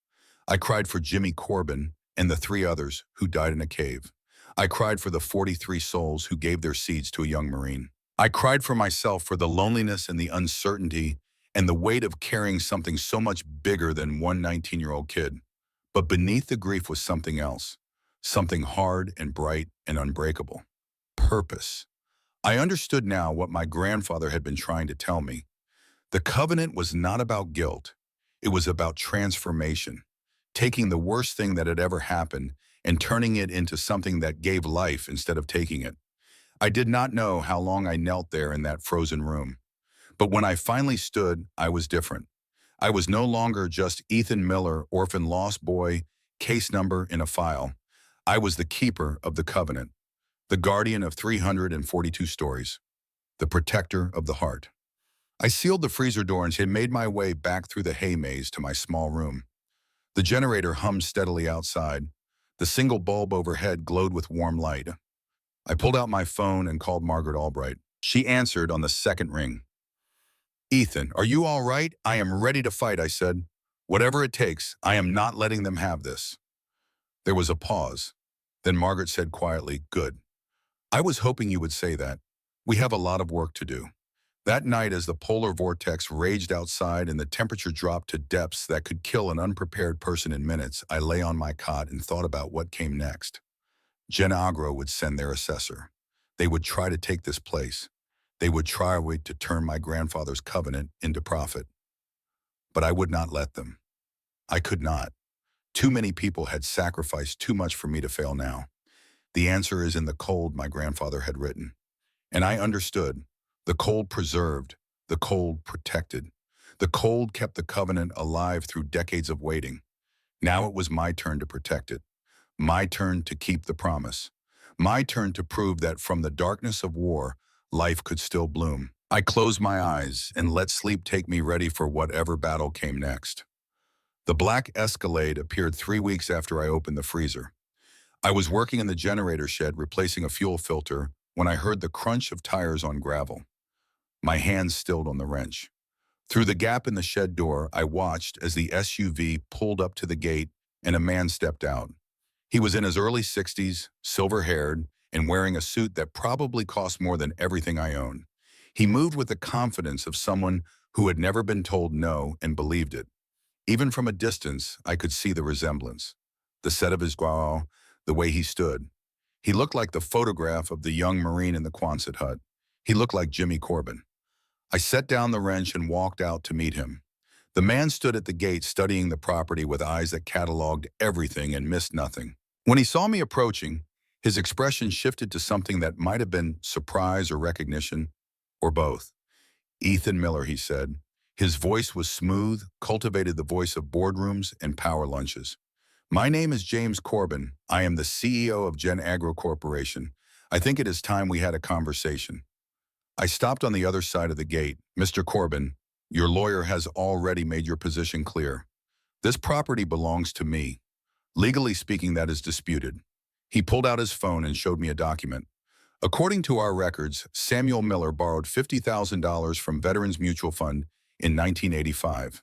I cried for Jimmy Corbin and the 3 others who died in a cave. I cried for the 43 souls who gave their seeds to a young Marine. I cried for myself, for the loneliness and the uncertainty and the weight of carrying something so much bigger than one 19-year-old kid. But beneath the grief was something else, something hard and bright and unbreakable. Purpose. I understood now what my grandfather had been trying to tell me. The covenant was not about guilt. It was about transformation, taking the worst thing that had ever happened and turning it into something that gave life instead of taking it. I did not know how long I knelt there in that frozen room. But when I finally stood, I was different. I was no longer just Ethan Miller, orphan lost boy, case number in a file. I was the keeper of the covenant, the guardian of 342 stories. the protector of the heart. I sealed the freezer door and had made my way back through the hay maze to my small room. The generator hummed steadily outside. The single bulb overhead glowed with warm light. I pulled out my phone and called Margaret Albright. She answered on the second ring. "Ethan, are you all right? I am ready to fight," I said. "Whatever it takes, I am not letting them have this." There was a pause. Then Margaret said quietly, "Good. I was hoping you would say that. We have a lot of work to do." That night, as the polar vortex raged outside and the temperature dropped to depths that could kill an unprepared person in minutes, I lay on my cot and thought about what came next. Gen Agro would send their assessor. They would try to take this place. They would try to turn my grandfather's covenant into profit. But I would not let them. I could not. Too many people had sacrificed too much for me to fail now. The answer is in the cold, my grandfather had written. And I understood. The cold preserved. The cold protected. The cold kept the covenant alive through decades of waiting. Now it was my turn to protect it. My turn to keep the promise. My turn to prove that from the darkness of war, life could still bloom. I closed my eyes and let sleep take me ready for whatever battle came next. The black Escalade appeared 3 weeks after I opened the freezer. I was working in the generator shed replacing a fuel filter when I heard the crunch of tires on gravel. My hands stilled on the wrench. Through the gap in the shed door, I watched as the SUV pulled up to the gate and a man stepped out. He was in his early 60s, silver-haired, and wearing a suit that probably cost more than everything I own. He moved with the confidence of someone who had never been told no and believed it. Even from a distance, I could see the resemblance. The set of his growl, the way he stood. He looked like the photograph of the young Marine in the Quonset hut. He looked like Jimmy Corbin. I set down the wrench and walked out to meet him. The man stood at the gate studying the property with eyes that cataloged everything and missed nothing. When he saw me approaching, his expression shifted to something that might have been surprise or recognition, or both. "Ethan Miller," he said. His voice was smooth, cultivated the voice of boardrooms and power lunches. "My name is James Corbin. I am the CEO of Gen Agro Corporation. I think it is time we had a conversation." I stopped on the other side of the gate. "Mr. Corbin, your lawyer has already made your position clear. This property belongs to me. Legally speaking, that is disputed." He pulled out his phone and showed me a document. "According to our records, Samuel Miller borrowed $50,000 from Veterans Mutual Fund in 1985.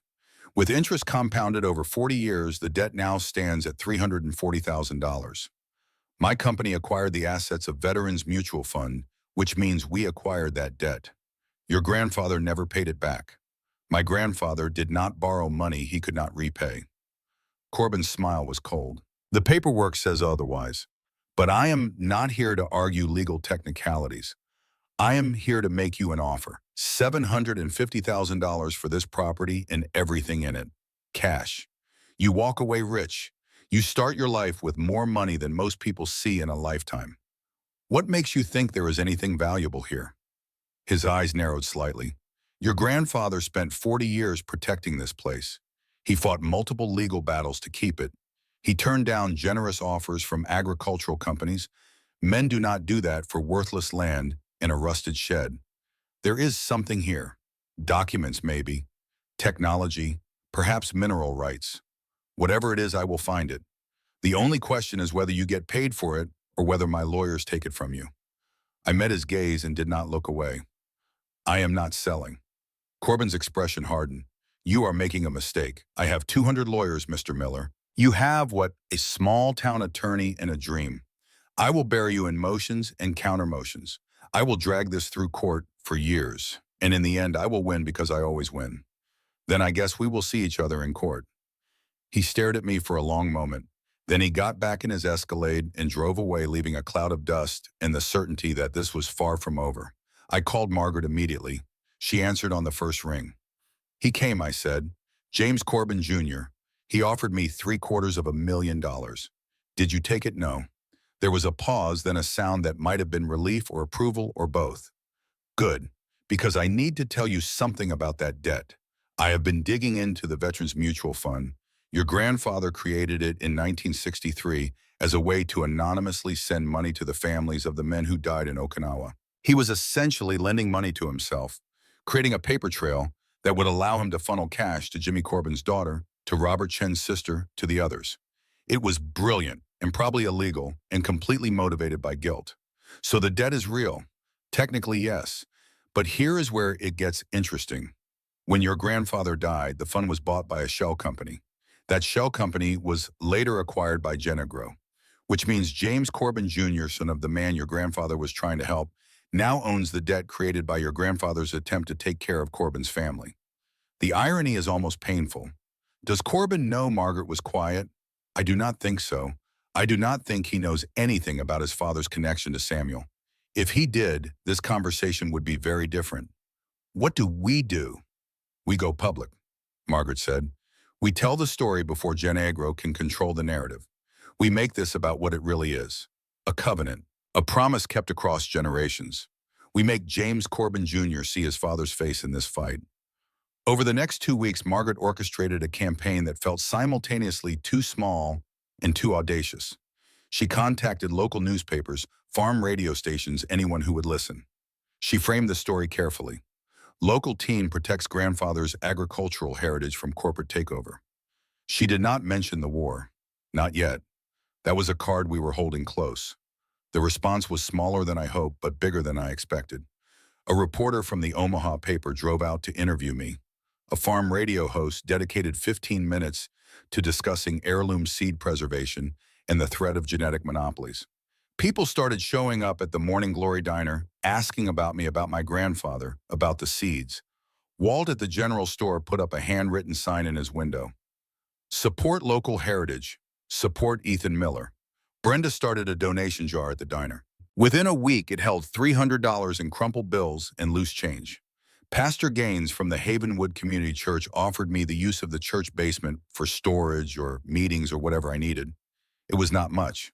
With interest compounded over 40 years, the debt now stands at $340,000. My company acquired the assets of Veterans Mutual Fund, which means we acquired that debt. Your grandfather never paid it back. My grandfather did not borrow money he could not repay." Corbin's smile was cold. "The paperwork says otherwise. But I am not here to argue legal technicalities. I am here to make you an offer. $750,000 for this property and everything in it. Cash. You walk away rich. You start your life with more money than most people see in a lifetime. What makes you think there is anything valuable here?" His eyes narrowed slightly. "Your grandfather spent 40 years protecting this place. He fought multiple legal battles to keep it. He turned down generous offers from agricultural companies. Men do not do that for worthless land and a rusted shed. There is something here. Documents, maybe. Technology. Perhaps mineral rights. Whatever it is, I will find it. The only question is whether you get paid for it or whether my lawyers take it from you." I met his gaze and did not look away. "I am not selling." Corbin's expression hardened. "You are making a mistake. I have 200 lawyers, Mr. Miller. You have what a small-town attorney and a dream. I will bury you in motions and counter-motions. I will drag this through court for years, and in the end I will win because I always win. Then I guess we will see each other in court." He stared at me for a long moment. Then he got back in his Escalade and drove away, leaving a cloud of dust and the certainty that this was far from over. I called Margaret immediately. She answered on the first ring. "He came," I said. "James Corbin, Jr. He offered me $750,000. Did you take it?" "No." There was a pause, then a sound that might have been relief or approval or both. "Good, because I need to tell you something about that debt. I have been digging into the Veterans Mutual Fund. Your grandfather created it in 1963 as a way to anonymously send money to the families of the men who died in Okinawa. He was essentially lending money to himself, creating a paper trail that would allow him to funnel cash to Jimmy Corbin's daughter, to Robert Chen's sister, to the others. It was brilliant and probably illegal and completely motivated by guilt. So the debt is real. Technically, yes. But here is where it gets interesting. When your grandfather died, the fund was bought by a shell company. That shell company was later acquired by Genagro, which means James Corbin Jr., son of the man your grandfather was trying to help, now owns the debt created by your grandfather's attempt to take care of Corbin's family. The irony is almost painful. Does Corbin know Margaret was quiet? I do not think so. I do not think he knows anything about his father's connection to Samuel. If he did, this conversation would be very different. What do? We go public, Margaret said. We tell the story before Genagro can control the narrative. We make this about what it really is. A covenant, a promise kept across generations. We make James Corbin Jr. see his father's face in this fight. Over the next 2 weeks, Margaret orchestrated a campaign that felt simultaneously too small and too audacious. She contacted local newspapers, farm radio stations, anyone who would listen. She framed the story carefully. Local teen protects grandfather's agricultural heritage from corporate takeover. She did not mention the war. Not yet. That was a card we were holding close. The response was smaller than I hoped, but bigger than I expected. A reporter from the Omaha paper drove out to interview me. A farm radio host dedicated 15 minutes to discussing heirloom seed preservation and the threat of genetic monopolies. People started showing up at the Morning Glory Diner, asking about me, about my grandfather, about the seeds. Walt at the general store put up a handwritten sign in his window. Support local heritage. Support Ethan Miller. Brenda started a donation jar at the diner. Within a week, it held $300 in crumpled bills and loose change. Pastor Gaines from the Havenwood Community Church offered me the use of the church basement for storage or meetings or whatever I needed. It was not much,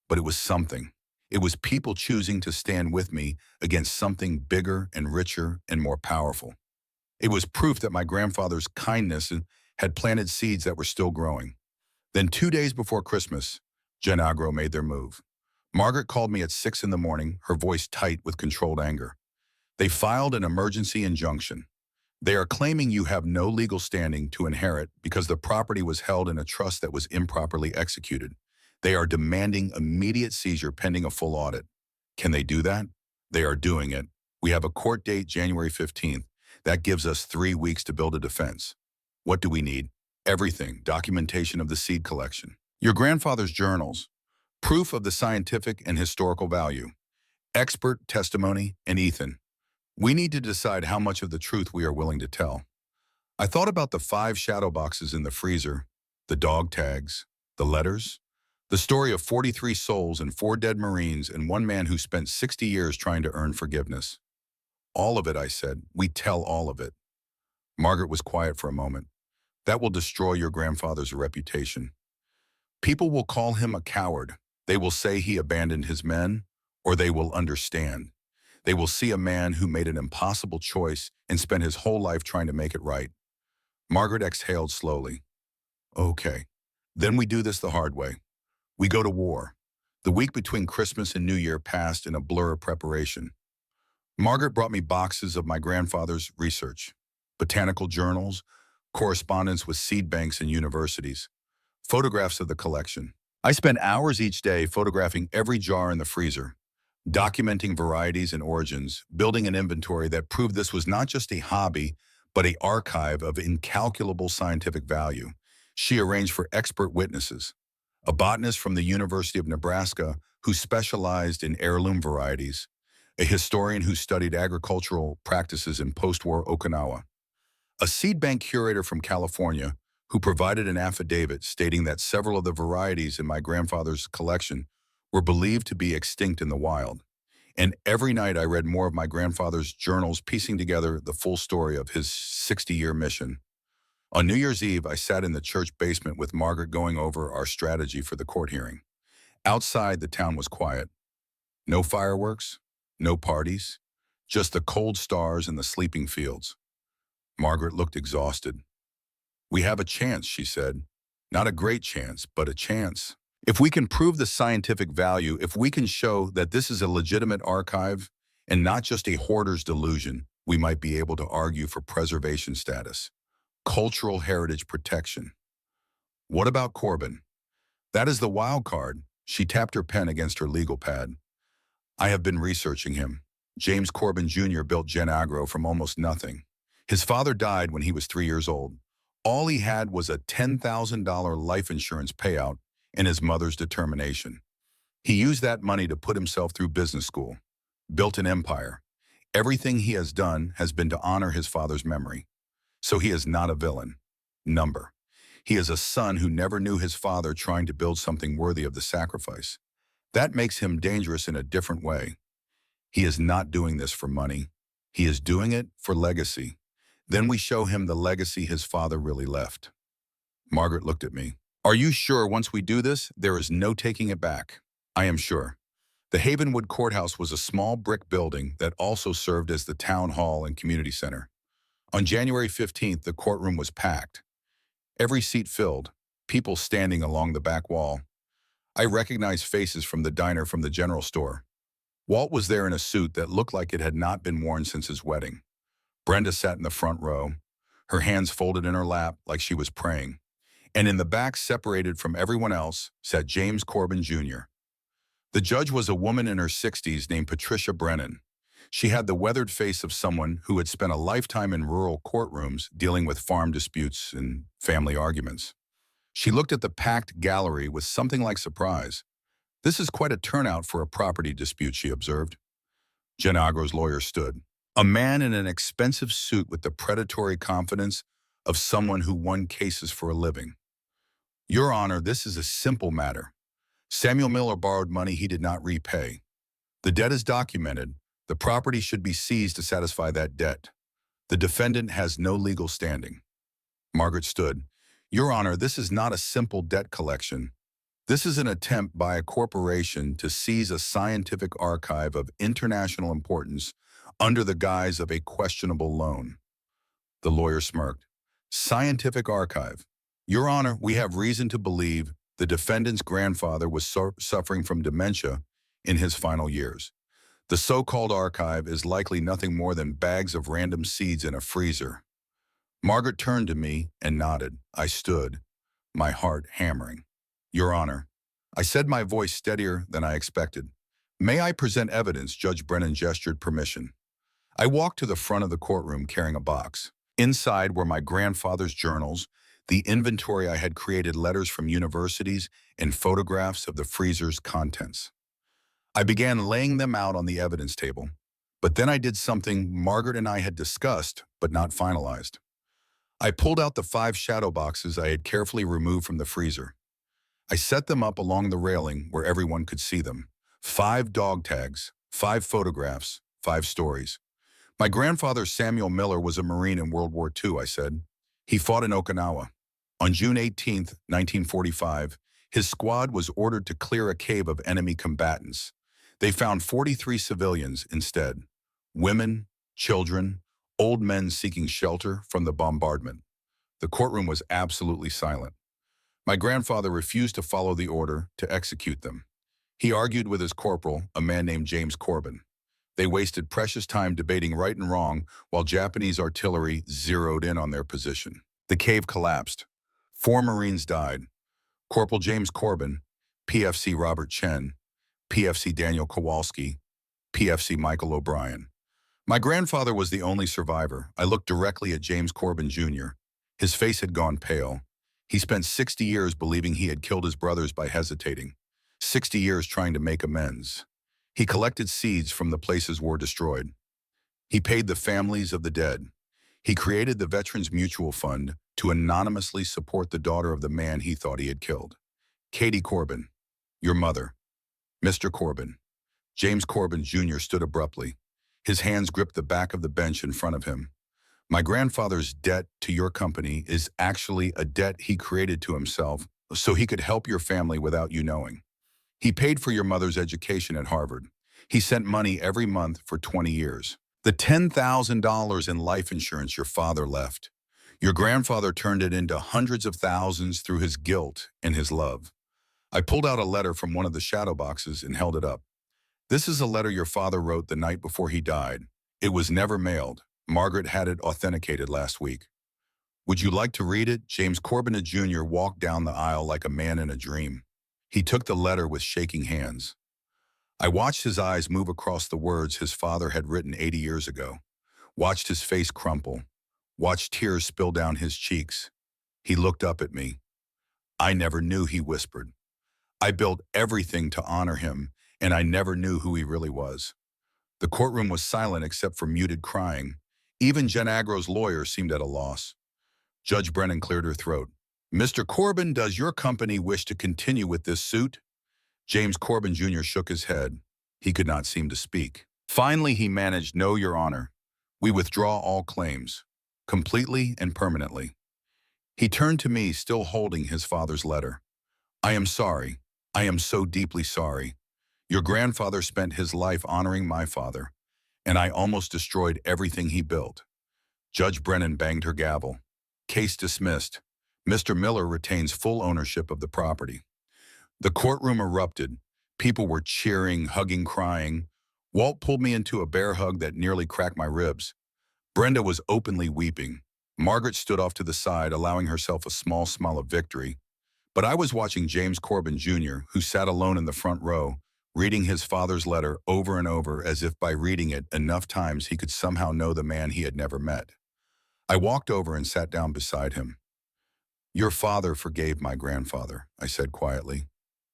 but it was something. It was people choosing to stand with me against something bigger and richer and more powerful. It was proof that my grandfather's kindness had planted seeds that were still growing. Then 2 days before Christmas, Genagro made their move. Margaret called me at 6 in the morning, her voice tight with controlled anger. They filed an emergency injunction. They are claiming you have no legal standing to inherit because the property was held in a trust that was improperly executed. They are demanding immediate seizure pending a full audit. Can they do that? They are doing it. We have a court date January 15th. That gives us 3 weeks to build a defense. What do we need? Everything. Documentation of the seed collection. Your grandfather's journals. Proof of the scientific and historical value. Expert testimony, and Ethan. We need to decide how much of the truth we are willing to tell. I thought about the 5 shadow boxes in the freezer, the dog tags, the letters, the story of 43 souls and 4 dead Marines and 1 man who spent 60 years trying to earn forgiveness. All of it, I said. We tell all of it. Margaret was quiet for a moment. That will destroy your grandfather's reputation. People will call him a coward. They will say he abandoned his men, or they will understand. They will see a man who made an impossible choice and spent his whole life trying to make it right. Margaret exhaled slowly. Okay, then we do this the hard way. We go to war. The week between Christmas and New Year passed in a blur of preparation. Margaret brought me boxes of my grandfather's research, botanical journals, correspondence with seed banks and universities, photographs of the collection. I spent hours each day photographing every jar in the freezer, documenting varieties and origins, building an inventory that proved this was not just a hobby, but an archive of incalculable scientific value. She arranged for expert witnesses, a botanist from the University of Nebraska who specialized in heirloom varieties, a historian who studied agricultural practices in post-war Okinawa, a seed bank curator from California who provided an affidavit stating that several of the varieties in my grandfather's collection were believed to be extinct in the wild. And every night I read more of my grandfather's journals, piecing together the full story of his 60-year mission. On New Year's Eve, I sat in the church basement with Margaret going over our strategy for the court hearing. Outside, the town was quiet. No fireworks, no parties, just the cold stars and the sleeping fields. Margaret looked exhausted. We have a chance, she said. Not a great chance, but a chance. If we can prove the scientific value, if we can show that this is a legitimate archive, And not just a hoarder's delusion, we might be able to argue for preservation status, cultural heritage protection. What about Corbin? That is the wild card. She tapped her pen against her legal pad. I have been researching him. James Corbin Jr. built Gen Agro from almost nothing. His father died when he was 3 years old. All he had was a $10,000 life insurance payout and his mother's determination. He used that money to put himself through business school, built an empire. Everything he has done has been to honor his father's memory. So he is not a villain. Number. He is a son who never knew his father trying to build something worthy of the sacrifice. That makes him dangerous in a different way. He is not doing this for money. He is doing it for legacy. Then we show him the legacy his father really left. Margaret looked at me. Are you sure once we do this, there is no taking it back? I am sure. The Havenwood Courthouse was a small brick building that also served as the town hall and community center. On January 15th, the courtroom was packed. Every seat filled, people standing along the back wall. I recognized faces from the diner from the general store. Walt was there in a suit that looked like it had not been worn since his wedding. Brenda sat in the front row, her hands folded in her lap like she was praying. And in the back, separated from everyone else, sat James Corbin Jr. The judge was a woman in her 60s named Patricia Brennan. She had the weathered face of someone who had spent a lifetime in rural courtrooms dealing with farm disputes and family arguments. She looked at the packed gallery with something like surprise. This is quite a turnout for a property dispute, she observed. Gen Agro's lawyer stood. A man in an expensive suit with the predatory confidence of someone who won cases for a living. Your Honor, this is a simple matter. Samuel Miller borrowed money he did not repay. The debt is documented. The property should be seized to satisfy that debt. The defendant has no legal standing. Margaret stood. Your Honor, this is not a simple debt collection. This is an attempt by a corporation to seize a scientific archive of international importance under the guise of a questionable loan. The lawyer smirked. Scientific archive. Your Honor, we have reason to believe the defendant's grandfather was suffering from dementia in his final years. The so-called archive is likely nothing more than bags of random seeds in a freezer. Margaret turned to me and nodded. I stood, my heart hammering. Your Honor, I said, my voice steadier than I expected. May I present evidence? Judge Brennan gestured permission. I walked to the front of the courtroom carrying a box. Inside were my grandfather's journals, the inventory I had created, letters from universities, and photographs of the freezer's contents. I began laying them out on the evidence table, but then I did something Margaret and I had discussed but not finalized. I pulled out the 5 shadow boxes I had carefully removed from the freezer. I set them up along the railing where everyone could see them. 5 dog tags, 5 photographs, 5 stories. My grandfather Samuel Miller was a Marine in World War II, I said. He fought in Okinawa. On June 18, 1945, his squad was ordered to clear a cave of enemy combatants. They found 43 civilians instead. Women, children, old men seeking shelter from the bombardment. The courtroom was absolutely silent. My grandfather refused to follow the order to execute them. He argued with his corporal, a man named James Corbin. They wasted precious time debating right and wrong while Japanese artillery zeroed in on their position. The cave collapsed. 4 Marines died. Corporal James Corbin, PFC Robert Chen, PFC Daniel Kowalski, PFC Michael O'Brien. My grandfather was the only survivor. I looked directly at James Corbin Jr. His face had gone pale. He spent 60 years believing he had killed his brothers by hesitating. 60 years trying to make amends. He collected seeds from the places war destroyed. He paid the families of the dead. He created the Veterans Mutual Fund to anonymously support the daughter of the man he thought he had killed. Katie Corbin, your mother. Mr. Corbin. James Corbin Jr. stood abruptly. His hands gripped the back of the bench in front of him. My grandfather's debt to your company is actually a debt he created to himself so he could help your family without you knowing. He paid for your mother's education at Harvard. He sent money every month for 20 years. The $10,000 in life insurance your father left, your grandfather turned it into hundreds of thousands through his guilt and his love. I pulled out a letter from one of the shadow boxes and held it up. This is a letter your father wrote the night before he died. It was never mailed. Margaret had it authenticated last week. Would you like to read it? James Corbin Jr. walked down the aisle like a man in a dream. He took the letter with shaking hands. I watched his eyes move across the words his father had written 80 years ago, watched his face crumple, watched tears spill down his cheeks. He looked up at me. I never knew, he whispered. I built everything to honor him, and I never knew who he really was. The courtroom was silent except for muted crying. Even Jen Agro's lawyer seemed at a loss. Judge Brennan cleared her throat. Mr. Corbin, does your company wish to continue with this suit? James Corbin Jr. shook his head. He could not seem to speak. Finally, he managed, no, Your Honor. We withdraw all claims, completely and permanently. He turned to me, still holding his father's letter. I am sorry. I am so deeply sorry. Your grandfather spent his life honoring my father, and I almost destroyed everything he built. Judge Brennan banged her gavel. Case dismissed. Mr. Miller retains full ownership of the property. The courtroom erupted. People were cheering, hugging, crying. Walt pulled me into a bear hug that nearly cracked my ribs. Brenda was openly weeping. Margaret stood off to the side, allowing herself a small smile of victory. But I was watching James Corbin Jr., who sat alone in the front row, reading his father's letter over and over as if by reading it enough times he could somehow know the man he had never met. I walked over and sat down beside him. Your father forgave my grandfather, I said quietly,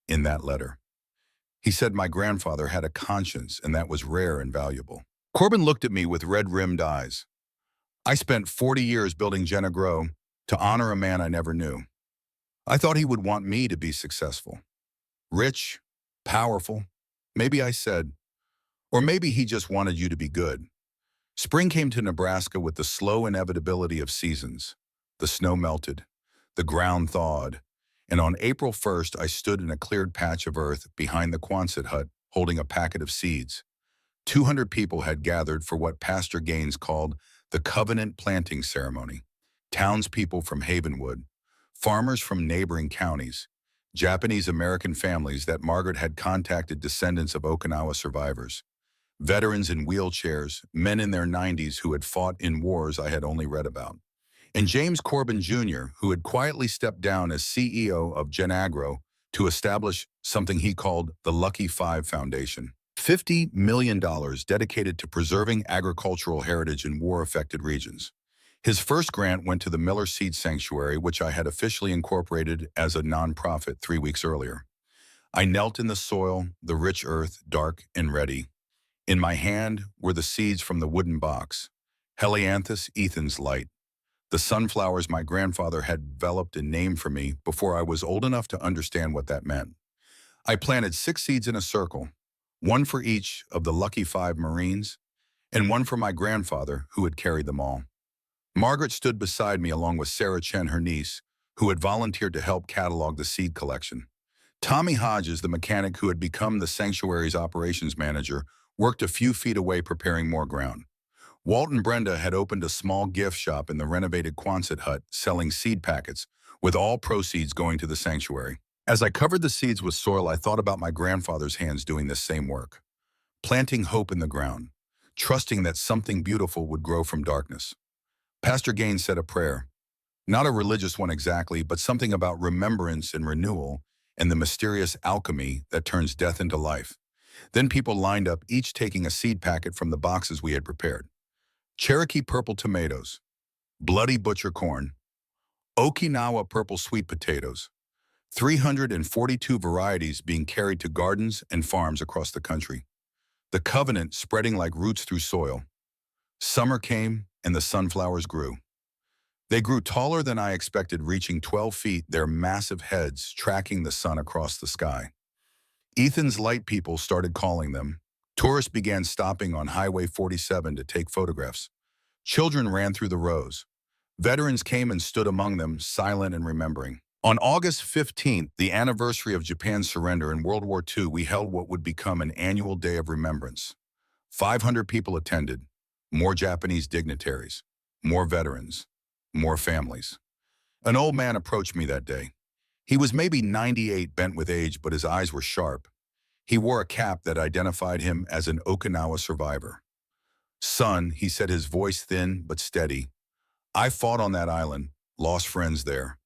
in that letter. He said my grandfather had a conscience, and that was rare and valuable. Corbin looked at me with red-rimmed eyes. I spent 40 years building Jenna Grow to honor a man I never knew. I thought he would want me to be successful. Rich, powerful, maybe I said. Or maybe he just wanted you to be good. Spring came to Nebraska with the slow inevitability of seasons. The snow melted, the ground thawed, and on April 1st I stood in a cleared patch of earth behind the Quonset hut holding a packet of seeds. 200 people had gathered for what Pastor Gaines called the covenant planting ceremony. Townspeople from Havenwood, farmers from neighboring counties, Japanese-American families that Margaret had contacted, descendants of Okinawa survivors, veterans in wheelchairs, men in their 90s who had fought in wars I had only read about, and James Corbin Jr., who had quietly stepped down as CEO of Gen Agro to establish something he called the Lucky Five Foundation. $50 million dedicated to preserving agricultural heritage in war-affected regions. His first grant went to the Miller Seed Sanctuary, which I had officially incorporated as a nonprofit 3 weeks earlier. I knelt in the soil, the rich earth, dark and ready. In my hand were the seeds from the wooden box, Helianthus Ethan's light, the sunflowers my grandfather had developed and named for me before I was old enough to understand what that meant. I planted 6 seeds in a circle, one for each of the Lucky Five Marines, and one for my grandfather who had carried them all. Margaret stood beside me along with Sarah Chen, her niece, who had volunteered to help catalog the seed collection. Tommy Hodges, the mechanic who had become the sanctuary's operations manager, worked a few feet away preparing more ground. Walt and Brenda had opened a small gift shop in the renovated Quonset hut selling seed packets, with all proceeds going to the sanctuary. As I covered the seeds with soil, I thought about my grandfather's hands doing this same work, planting hope in the ground, trusting that something beautiful would grow from darkness. Pastor Gaines said a prayer, not a religious one exactly, but something about remembrance and renewal and the mysterious alchemy that turns death into life. Then people lined up, each taking a seed packet from the boxes we had prepared. Cherokee purple tomatoes, bloody butcher corn, Okinawa purple sweet potatoes, 342 varieties being carried to gardens and farms across the country. The covenant spreading like roots through soil. Summer came and the sunflowers grew. They grew taller than I expected, reaching 12 feet, their massive heads tracking the sun across the sky. Ethan's light people started calling them. Tourists began stopping on Highway 47 to take photographs. Children ran through the rows. Veterans came and stood among them, silent and remembering. On August 15th, the anniversary of Japan's surrender in World War II, we held what would become an annual day of remembrance. 500 people attended, more Japanese dignitaries, more veterans, more families. An old man approached me that day. He was maybe 98, bent with age, but his eyes were sharp. He wore a cap that identified him as an Okinawa survivor. "Son," he said, his voice thin but steady, "I fought on that island, lost friends there.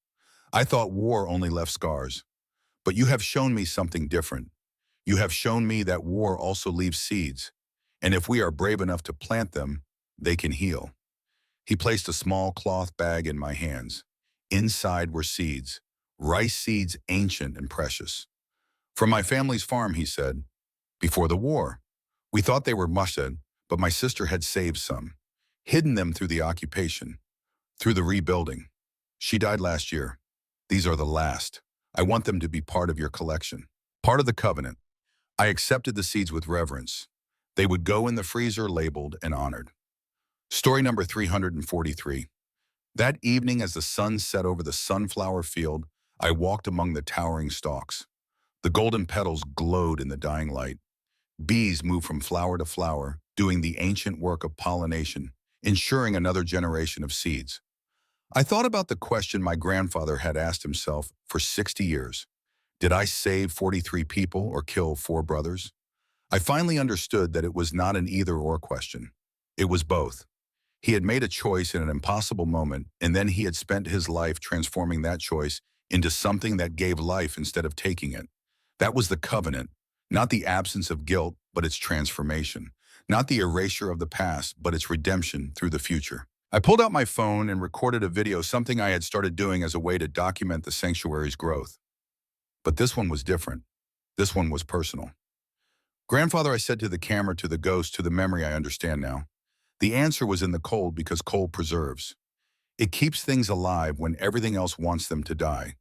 I thought war only left scars. But you have shown me something different. You have shown me that war also leaves seeds, and if we are brave enough to plant them, they can heal." He placed a small cloth bag in my hands. Inside were seeds, rice seeds ancient and precious. "From my family's farm," he said, "before the war. We thought they were mushed, but my sister had saved some, hidden them through the occupation, through the rebuilding. She died last year. These are the last. I want them to be part of your collection, part of the covenant." I accepted the seeds with reverence. They would go in the freezer labeled and honored. Story number 343. That evening, as the sun set over the sunflower field, I walked among the towering stalks. The golden petals glowed in the dying light. Bees moved from flower to flower, doing the ancient work of pollination, ensuring another generation of seeds. I thought about the question my grandfather had asked himself for 60 years. Did I save 43 people or kill 4 brothers? I finally understood that it was not an either-or question. It was both. He had made a choice in an impossible moment, and then he had spent his life transforming that choice into something that gave life instead of taking it. That was the covenant, not the absence of guilt, but its transformation. Not the erasure of the past, but its redemption through the future. I pulled out my phone and recorded a video, something I had started doing as a way to document the sanctuary's growth. But this one was different. This one was personal. "Grandfather," I said to the camera, to the ghost, to the memory I understand now. The answer was in the cold, because cold preserves. It keeps things alive when everything else wants them to die.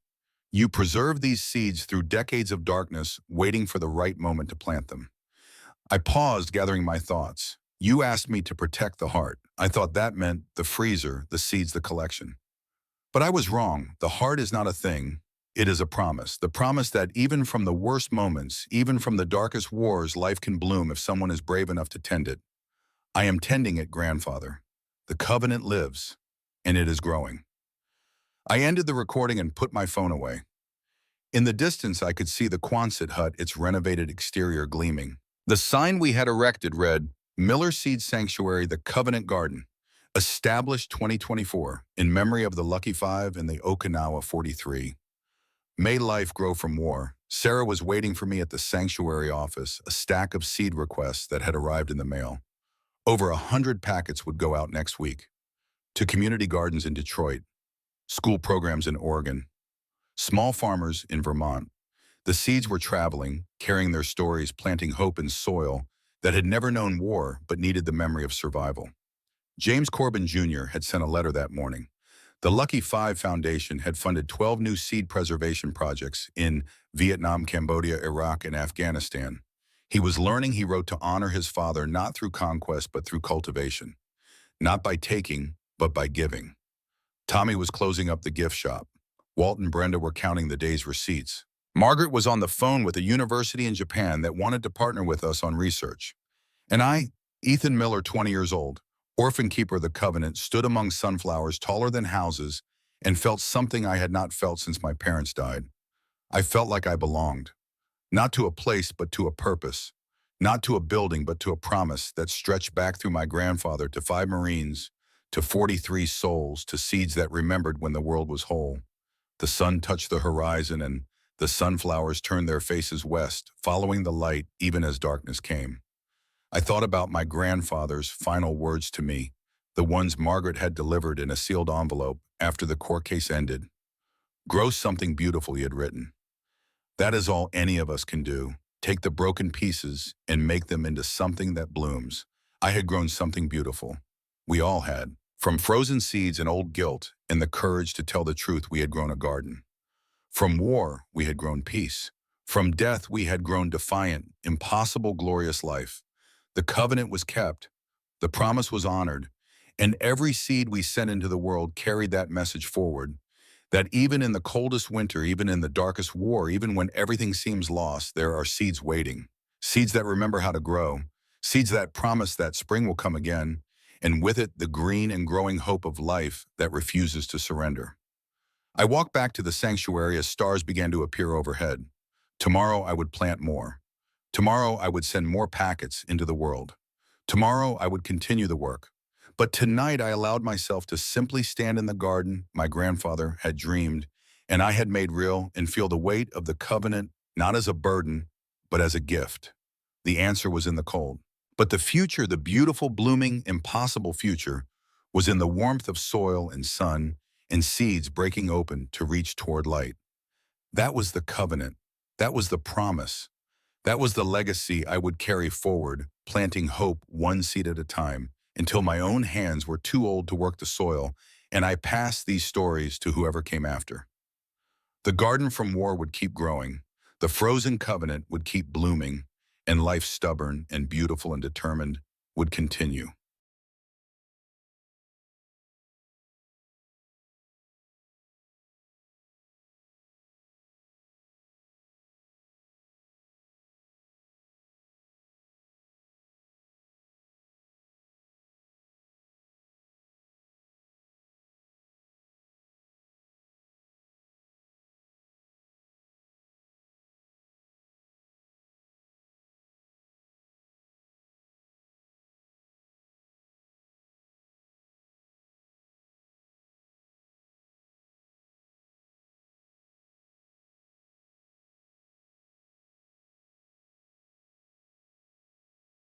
You preserve these seeds through decades of darkness, waiting for the right moment to plant them. I paused, gathering my thoughts. You asked me to protect the heart. I thought that meant the freezer, the seeds, the collection. But I was wrong. The heart is not a thing. It is a promise. The promise that even from the worst moments, even from the darkest wars, life can bloom if someone is brave enough to tend it. I am tending it, grandfather. The covenant lives, and it is growing. I ended the recording and put my phone away. In the distance, I could see the Quonset hut, its renovated exterior gleaming. The sign we had erected read, "Miller Seed Sanctuary, the Covenant Garden, established 2024, in memory of the Lucky 5 and the Okinawa 43. May life grow from war." Sarah was waiting for me at the sanctuary office, a stack of seed requests that had arrived in the mail. Over 100 packets would go out next week. To community gardens in Detroit, school programs in Oregon, small farmers in Vermont. The seeds were traveling, carrying their stories, planting hope in soil that had never known war but needed the memory of survival. James Corbin Jr. had sent a letter that morning. The Lucky 5 Foundation had funded 12 new seed preservation projects in Vietnam, Cambodia, Iraq, and Afghanistan. He was learning, he wrote, to honor his father not through conquest but through cultivation. Not by taking, but by giving. Tommy was closing up the gift shop. Walt and Brenda were counting the day's receipts. Margaret was on the phone with a university in Japan that wanted to partner with us on research. And I, Ethan Miller, 20 years old, orphan keeper of the covenant, stood among sunflowers taller than houses and felt something I had not felt since my parents died. I felt like I belonged. Not to a place, but to a purpose. Not to a building, but to a promise that stretched back through my grandfather to 5 Marines, to 43 souls, to seeds that remembered when the world was whole. The sun touched the horizon and the sunflowers turned their faces west, following the light even as darkness came. I thought about my grandfather's final words to me, the ones Margaret had delivered in a sealed envelope after the court case ended. "Grow something beautiful," he had written. That is all any of us can do. Take the broken pieces and make them into something that blooms. I had grown something beautiful. We all had. From frozen seeds and old guilt and the courage to tell the truth, we had grown a garden. From war, we had grown peace. From death, we had grown defiant, impossible, glorious life. The covenant was kept. The promise was honored. And every seed we sent into the world carried that message forward. That even in the coldest winter, even in the darkest war, even when everything seems lost, there are seeds waiting. Seeds that remember how to grow. Seeds that promise that spring will come again, and with it, the green and growing hope of life that refuses to surrender. I walked back to the sanctuary as stars began to appear overhead. Tomorrow I would plant more. Tomorrow I would send more packets into the world. Tomorrow I would continue the work. But tonight I allowed myself to simply stand in the garden my grandfather had dreamed and I had made real and feel the weight of the covenant not as a burden, but as a gift. The answer was in the cold. But the future, the beautiful, blooming, impossible future, was in the warmth of soil and sun and seeds breaking open to reach toward light. That was the covenant. That was the promise. That was the legacy I would carry forward, planting hope one seed at a time, until my own hands were too old to work the soil, and I passed these stories to whoever came after. The garden from war would keep growing, the frozen covenant would keep blooming, and life stubborn and beautiful and determined would continue.